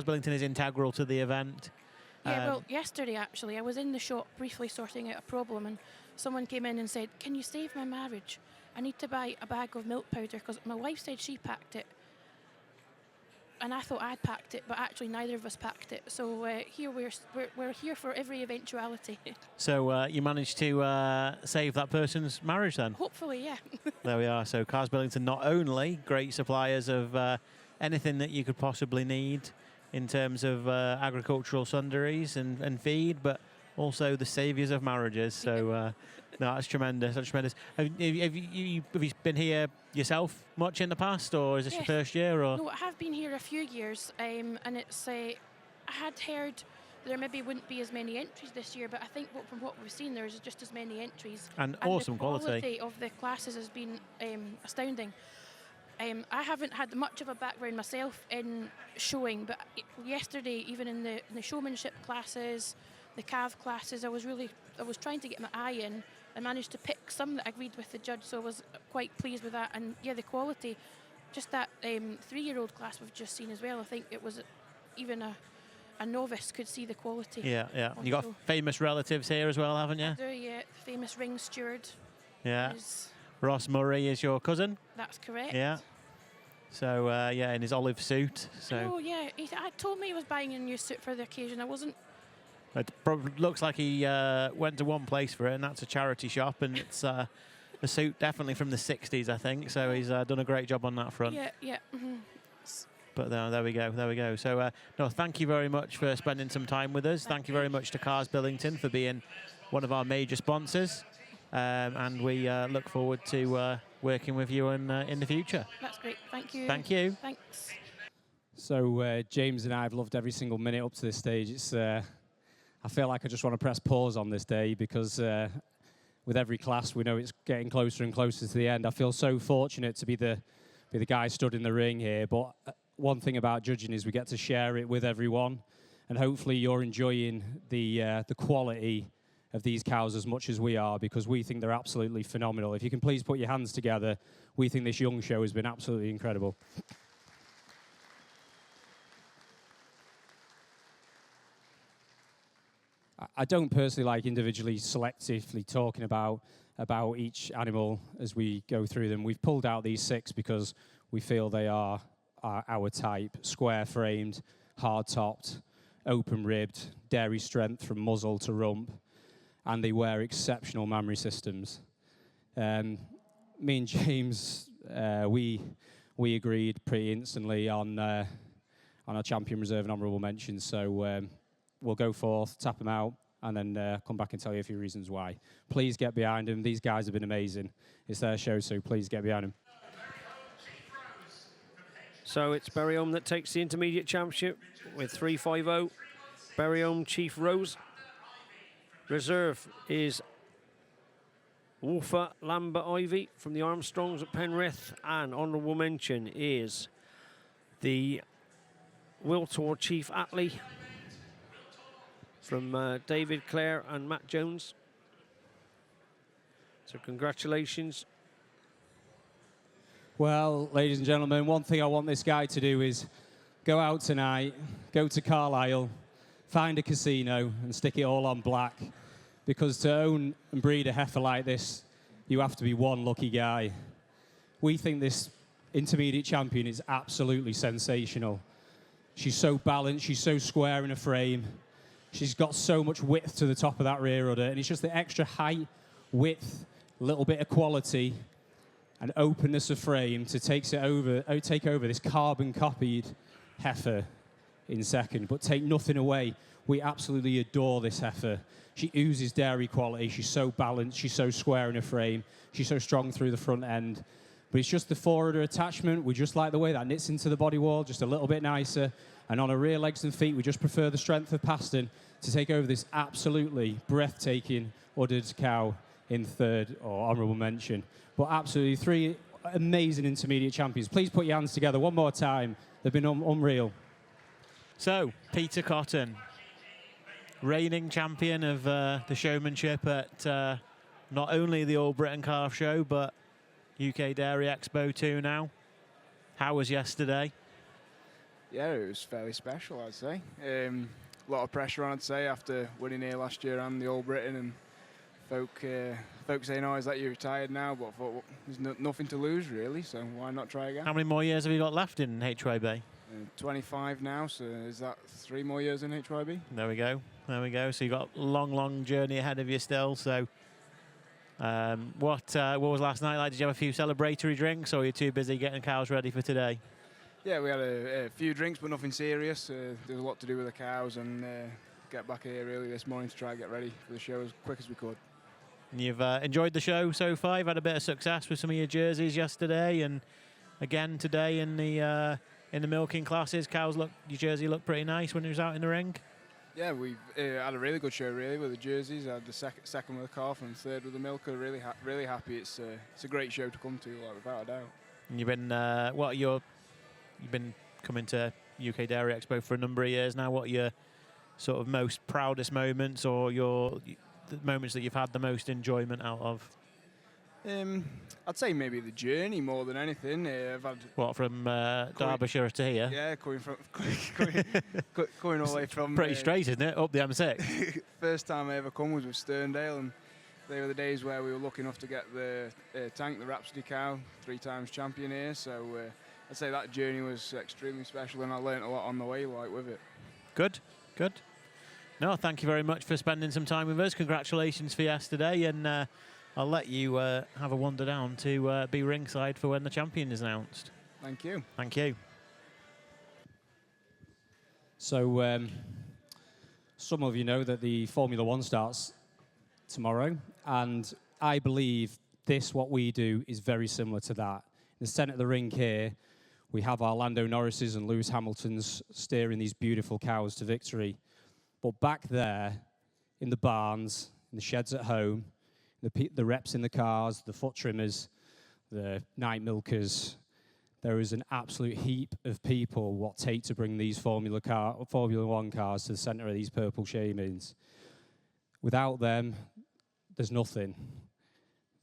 Billington is integral to the event. Yeah, well, yesterday actually, I was in the shop briefly sorting out a problem, and someone came in and said, "Can you save my marriage? I need to buy a bag of milk powder because my wife said she packed it." And I thought I'd packed it, but actually neither of us packed it. So here we're here for every eventuality. So you managed to save that person's marriage then? Hopefully, yeah. There we are. So Cars Billington, not only great suppliers of anything that you could possibly need in terms of agricultural sundries and feed, but also the saviours of marriages. So no, that's tremendous. That's tremendous. Have you been here yourself much in the past, or is this your first year? Or no, I have been here a few years, and it's I had heard there maybe wouldn't be as many entries this year, but I think from what we've seen, there's just as many entries. And awesome the quality of the classes has been astounding. I haven't had much of a background myself in showing, but yesterday, even in the showmanship classes, the calf classes, I was trying to get my eye in. I managed to pick some that agreed with the judge, so I was quite pleased with that. And yeah, the quality, just that 3-year-old class we've just seen as well, I think it was even a novice could see the quality. Yeah. You got famous relatives here as well, haven't you? I do, yeah. The famous ring steward. Yeah. Ross Murray is your cousin? That's correct. Yeah. So, in his olive suit. So. Oh, yeah. I told me he was buying a new suit for the occasion. I wasn't. It probably looks like he went to one place for it, and that's a charity shop, and it's a suit definitely from the 60s, I think. So he's done a great job on that front. Yeah. Mm-hmm. But there we go. So, no, thank you very much for spending some time with us. Thank you very much to Cars Billington for being one of our major sponsors. And we look forward to working with you in the future. That's great. Thank you. Thank you. Thanks. So James and I have loved every single minute up to this stage. It's I feel like I just want to press pause on this day because with every class we know it's getting closer and closer to the end. I feel so fortunate to be the guy stood in the ring here. But one thing about judging is we get to share it with everyone, and hopefully you're enjoying the quality of these cows as much as we are, because we think they're absolutely phenomenal. If you can please put your hands together, we think this young show has been absolutely incredible. I don't personally like individually selectively talking about each animal as we go through them. We've pulled out these 6 because we feel they are our type: square-framed, hard-topped, open-ribbed, dairy strength from muzzle to rump, and they wear exceptional mammary systems. Me and James, we agreed pretty instantly on our champion reserve and honourable mentions. So we'll go forth, tap them out, and then come back and tell you a few reasons why. Please get behind them. These guys have been amazing. It's their show, so please get behind them. So it's Berryholme that takes the intermediate championship with 350. Berryholme Chief Rose. Reserve is Wolfer Lambert Ivy from the Armstrongs at Penrith, and honourable mention is the Wiltor Chief Attlee from David Clare and Matt Jones. So congratulations. Well, ladies and gentlemen, one thing I want this guy to do is go out tonight, go to Carlisle, find a casino and stick it all on black. Because to own and breed a heifer like this, you have to be one lucky guy. We think this intermediate champion is absolutely sensational. She's so balanced, she's so square in her frame. She's got so much width to the top of that rear udder, and it's just the extra height, width, a little bit of quality, and openness of frame to take over this carbon-copied heifer in second. But take nothing away, we absolutely adore this heifer. She oozes dairy quality. She's so balanced. She's so square in her frame. She's so strong through the front end. But it's just the forwarder attachment. We just like the way that knits into the body wall, just a little bit nicer. And on her rear legs and feet, we just prefer the strength of Paston to take over this absolutely breathtaking uddered cow in third, or honourable mention. But absolutely 3 amazing intermediate champions. Please put your hands together one more time. They've been unreal. So, Peter Cotton, reigning champion of the showmanship at not only the All Britain Calf Show, but UK Dairy Expo 2 now. How was yesterday? Yeah, it was fairly special, I'd say. A lot of pressure on, I'd say, after winning here last year and the All Britain, and folks saying, "Oh, is that you retired now?" But I thought, well, there's nothing to lose really, so why not try again? How many more years have you got left in HHIB? 25 now, so is that 3 more years in HHIB? There we go. There we go. So you've got a long, long journey ahead of you still. So what was last night like? Did you have a few celebratory drinks, or are you too busy getting cows ready for today? Yeah, we had a few drinks, but nothing serious. There's a lot to do with the cows, and get back here early this morning to try and get ready for the show as quick as we could. And you've enjoyed the show so far. You've had a bit of success with some of your jerseys yesterday, and again today in the milking classes. Your jersey looked pretty nice when it was out in the ring. Yeah, we've had a really good show really with the jerseys. I had the second with the calf and third with the milker. Really happy. It's a great show to come to, without a doubt. And you've been you've been coming to UK Dairy Expo for a number of years now. What are your sort of most proudest moments, or the moments that you've had the most enjoyment out of? I'd say maybe the journey more than anything. I've had from Derbyshire to here? Yeah, coming all the way from. Pretty straight, isn't it? Up the M6. First time I ever come was with Sterndale, and they were the days where we were lucky enough to get the Tank, the Rhapsody cow, 3 times champion here. So I'd say that journey was extremely special, and I learnt a lot on the way, with it. Good. No, thank you very much for spending some time with us. Congratulations for yesterday, and I'll let you have a wander down to be ringside for when the champion is announced. Thank you. Thank you. So some of you know that the Formula 1 starts tomorrow, and I believe what we do is very similar to that. In the centre of the ring here, we have our Lando Norrises and Lewis Hamiltons steering these beautiful cows to victory. But back there, in the barns, in the sheds at home, the reps in the cars, the foot trimmers, the night milkers, there is an absolute heap of people what take to bring these Formula 1 cars to the centre of these purple shamans. Without them, there's nothing.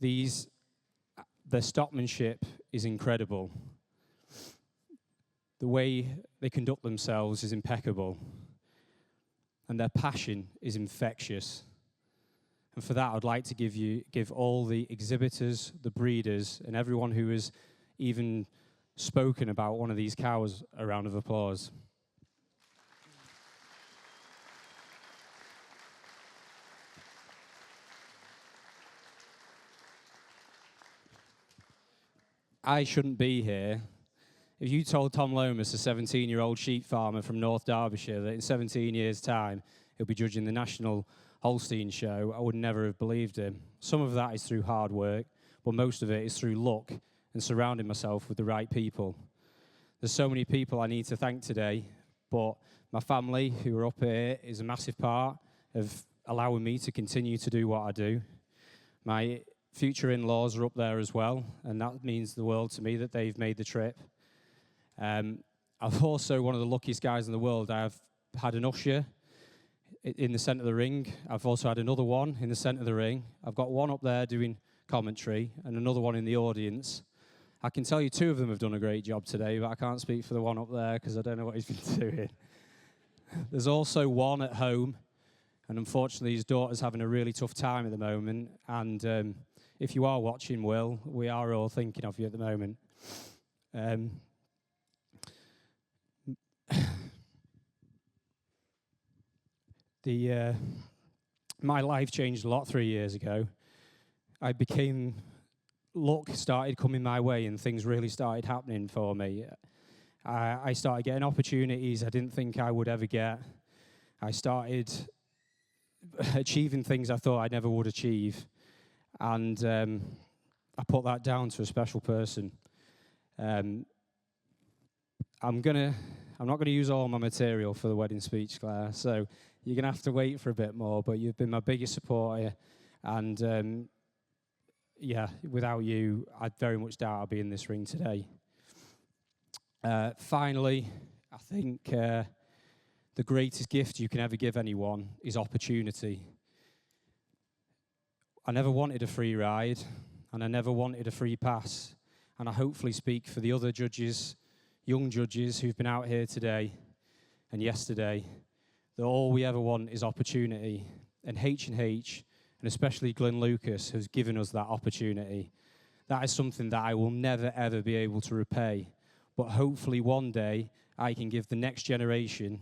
Their stockmanship is incredible. The way they conduct themselves is impeccable. And their passion is infectious. And for that, I'd like to give all the exhibitors, the breeders, and everyone who has even spoken about one of these cows a round of applause. I shouldn't be here. If you told Tom Lomas, a 17-year-old sheep farmer from North Derbyshire, that in 17 years' time he'll be judging the National Holstein show, I would never have believed him. Some of that is through hard work, but most of it is through luck and surrounding myself with the right people. There's so many people I need to thank today, but my family, who are up here, is a massive part of allowing me to continue to do what I do. My future in-laws are up there as well, and that means the world to me that they've made the trip. I'm also one of the luckiest guys in the world. I've had an usher in the centre of the ring. I've also had another one in the centre of the ring. I've got one up there doing commentary and another one in the audience. I can tell you 2 of them have done a great job today, but I can't speak for the one up there because I don't know what he's been doing. There's also one at home, and unfortunately his daughter's having a really tough time at the moment. And if you are watching, Will, we are all thinking of you at the moment. My life changed a lot 3 years ago. Luck started coming my way and things really started happening for me. I started getting opportunities I didn't think I would ever get. I started achieving things I thought I never would achieve. And I put that down to a special person. I'm not going to use all my material for the wedding speech, Claire, so you're going to have to wait for a bit more, but you've been my biggest supporter, and yeah, without you, I very much doubt I'll be in this ring today. Finally, I think the greatest gift you can ever give anyone is opportunity. I never wanted a free ride, and I never wanted a free pass, and I hopefully speak for the other judges, young judges who've been out here today and yesterday, that all we ever want is opportunity. And H&H, and especially Glyn Lucas, has given us that opportunity. That is something that I will never, ever be able to repay. But hopefully one day I can give the next generation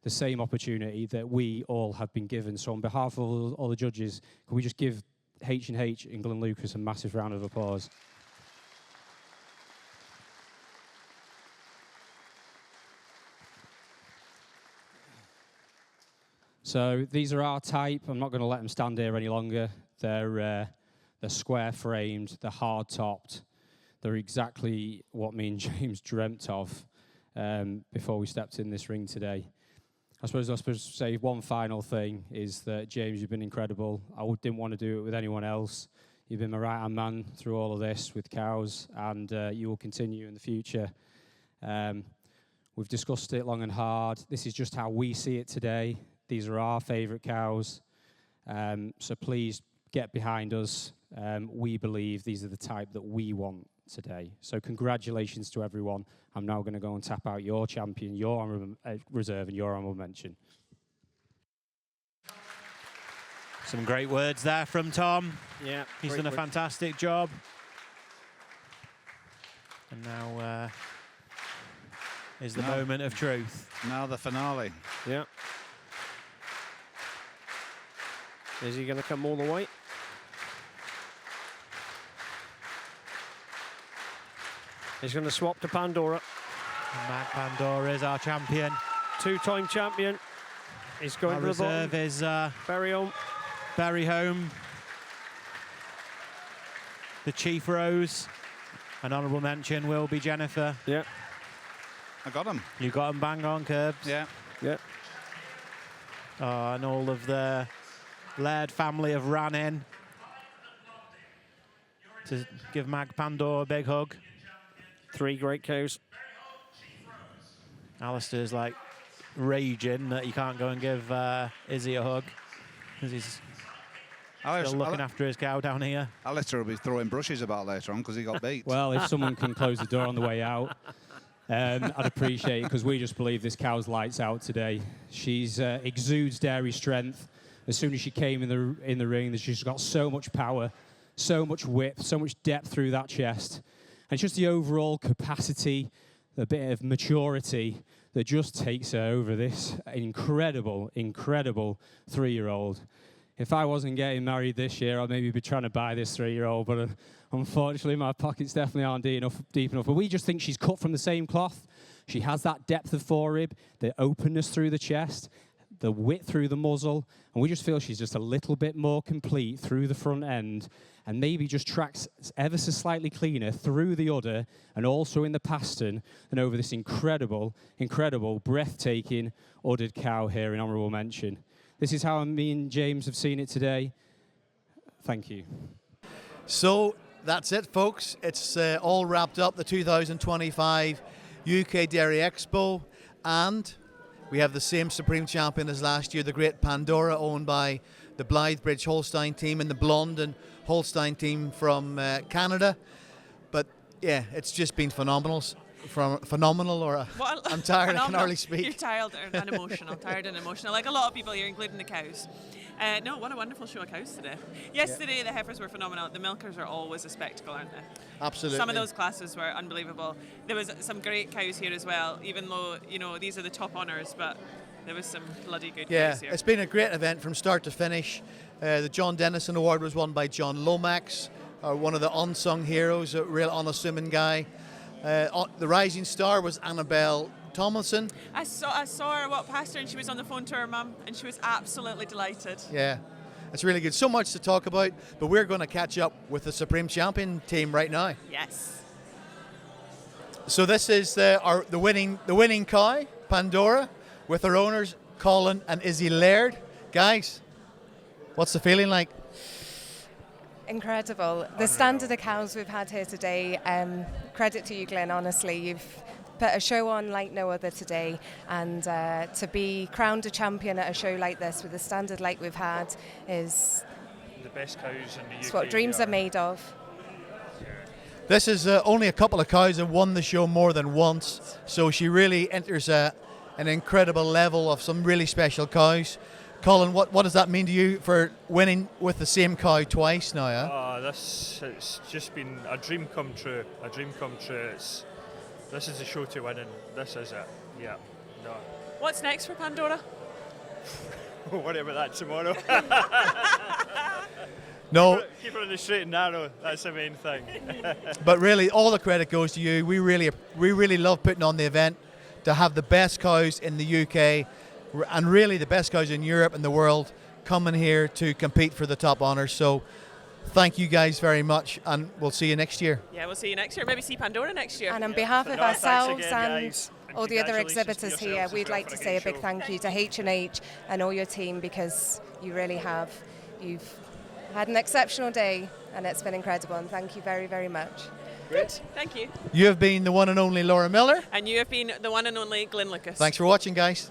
the same opportunity that we all have been given. So on behalf of all the judges, can we just give H&H and Glyn Lucas a massive round of applause? So these are our type. I'm not going to let them stand here any longer. They're square framed, they're hard topped. They're exactly what me and James dreamt of before we stepped in this ring today. I suppose to say one final thing is that, James, you've been incredible. I didn't want to do it with anyone else. You've been my right-hand man through all of this with cows, and you will continue in the future. We've discussed it long and hard. This is just how we see it today. These are our favourite cows. So please get behind us. We believe these are the type that we want today. So congratulations to everyone. I'm now going to go and tap out your champion, your honourable reserve, and your honourable mention. Some great words there from Tom. Yeah, he's done a fantastic job. And now is the moment of truth. Now the finale. Yeah. Is he going to come all the way? He's going to swap to Pandora. And Matt Pandora is our champion. Two-time champion. He's going our to the bottom. reserve is Barry Home. Barry Home. The Chief Rose. An honourable mention will be Jennifer. Yeah. I got him. You got him bang on, Curbs. Yeah. Yeah. And all of the Laird family have ran in to give Mag Pandora a big hug. 3 great cows. Alistair's like raging that he can't go and give Izzy a hug because he's still looking after his cow down here. Alistair will be throwing brushes about later on because he got beat. Well, if someone can close the door on the way out, I'd appreciate it, because we just believe this cow's lights out today. She's exudes dairy strength. As soon as she came in the ring, she's got so much power, so much whip, so much depth through that chest. And it's just the overall capacity, a bit of maturity that just takes her over this incredible, incredible 3-year-old. If I wasn't getting married this year, I'd maybe be trying to buy this 3-year-old, but unfortunately my pockets definitely aren't deep enough. But we just think she's cut from the same cloth. She has that depth of forerib, the openness through the chest, the width through the muzzle, and we just feel she's just a little bit more complete through the front end, and maybe just tracks ever so slightly cleaner through the udder and also in the pastern and over this incredible, incredible, breathtaking uddered cow here in honourable mention. This is how me and James have seen it today. Thank you. So that's it, folks. It's all wrapped up, the 2025 UK Dairy Expo, and we have the same Supreme Champion as last year, the great Pandora, owned by the Blythebridge Holstein team and the Blondin Holstein team from Canada. But yeah, it's just been phenomenal. Laura. Well, I'm tired, I can phenomenal. hardly speak. You're tired and emotional, tired and emotional, like a lot of people here, including the cows. No, what a wonderful show of cows today. Yesterday, the heifers were phenomenal. The milkers are always a spectacle, aren't they? Absolutely. Some of those classes were unbelievable. There was some great cows here as well, even though, you know, these are the top honours, but there was some bloody good cows here. It's been a great event from start to finish. The John Dennison Award was won by John Lomax, one of the unsung heroes, a real unassuming guy. The rising star was Annabelle Tomlinson. I saw her walk past her and she was on the phone to her mum and she was absolutely delighted. Yeah, it's really good. So much to talk about, but we're going to catch up with the Supreme Champion team right now. Yes. So this is the winning cow, Pandora, with her owners Colin and Izzy Laird. Guys, what's the feeling like? Incredible. The standard of cows we've had here today, credit to you, Glyn, honestly. You've put a show on like no other today, and to be crowned a champion at a show like this with a standard like we've had is the best cows in the UK. It's what dreams are made of. This is only a couple of cows that won the show more than once, so she really enters an incredible level of some really special cows. Colin, what does that mean to you for winning with the same cow twice now? It's just been a dream come true. A dream come true. This is the show to win, and this is it. Yeah. No. What's next for Pandora? We'll worry about that tomorrow. No. Keep her on the straight and narrow. That's the main thing. But really, all the credit goes to you. We really love putting on the event to have the best cows in the UK and really the best cows in Europe and the world coming here to compete for the top honours. So thank you guys very much, and we'll see you next year. Yeah, we'll see you next year. Maybe see Pandora next year. And on behalf of ourselves again, and all the other exhibitors here, we'd like to say a big thank you to H&H and all your team, because you really have. You've had an exceptional day and it's been incredible, and thank you very, very much. Good, thank you. You have been the one and only Laura Miller. And you have been the one and only Glyn Lucas. Thanks for watching, guys.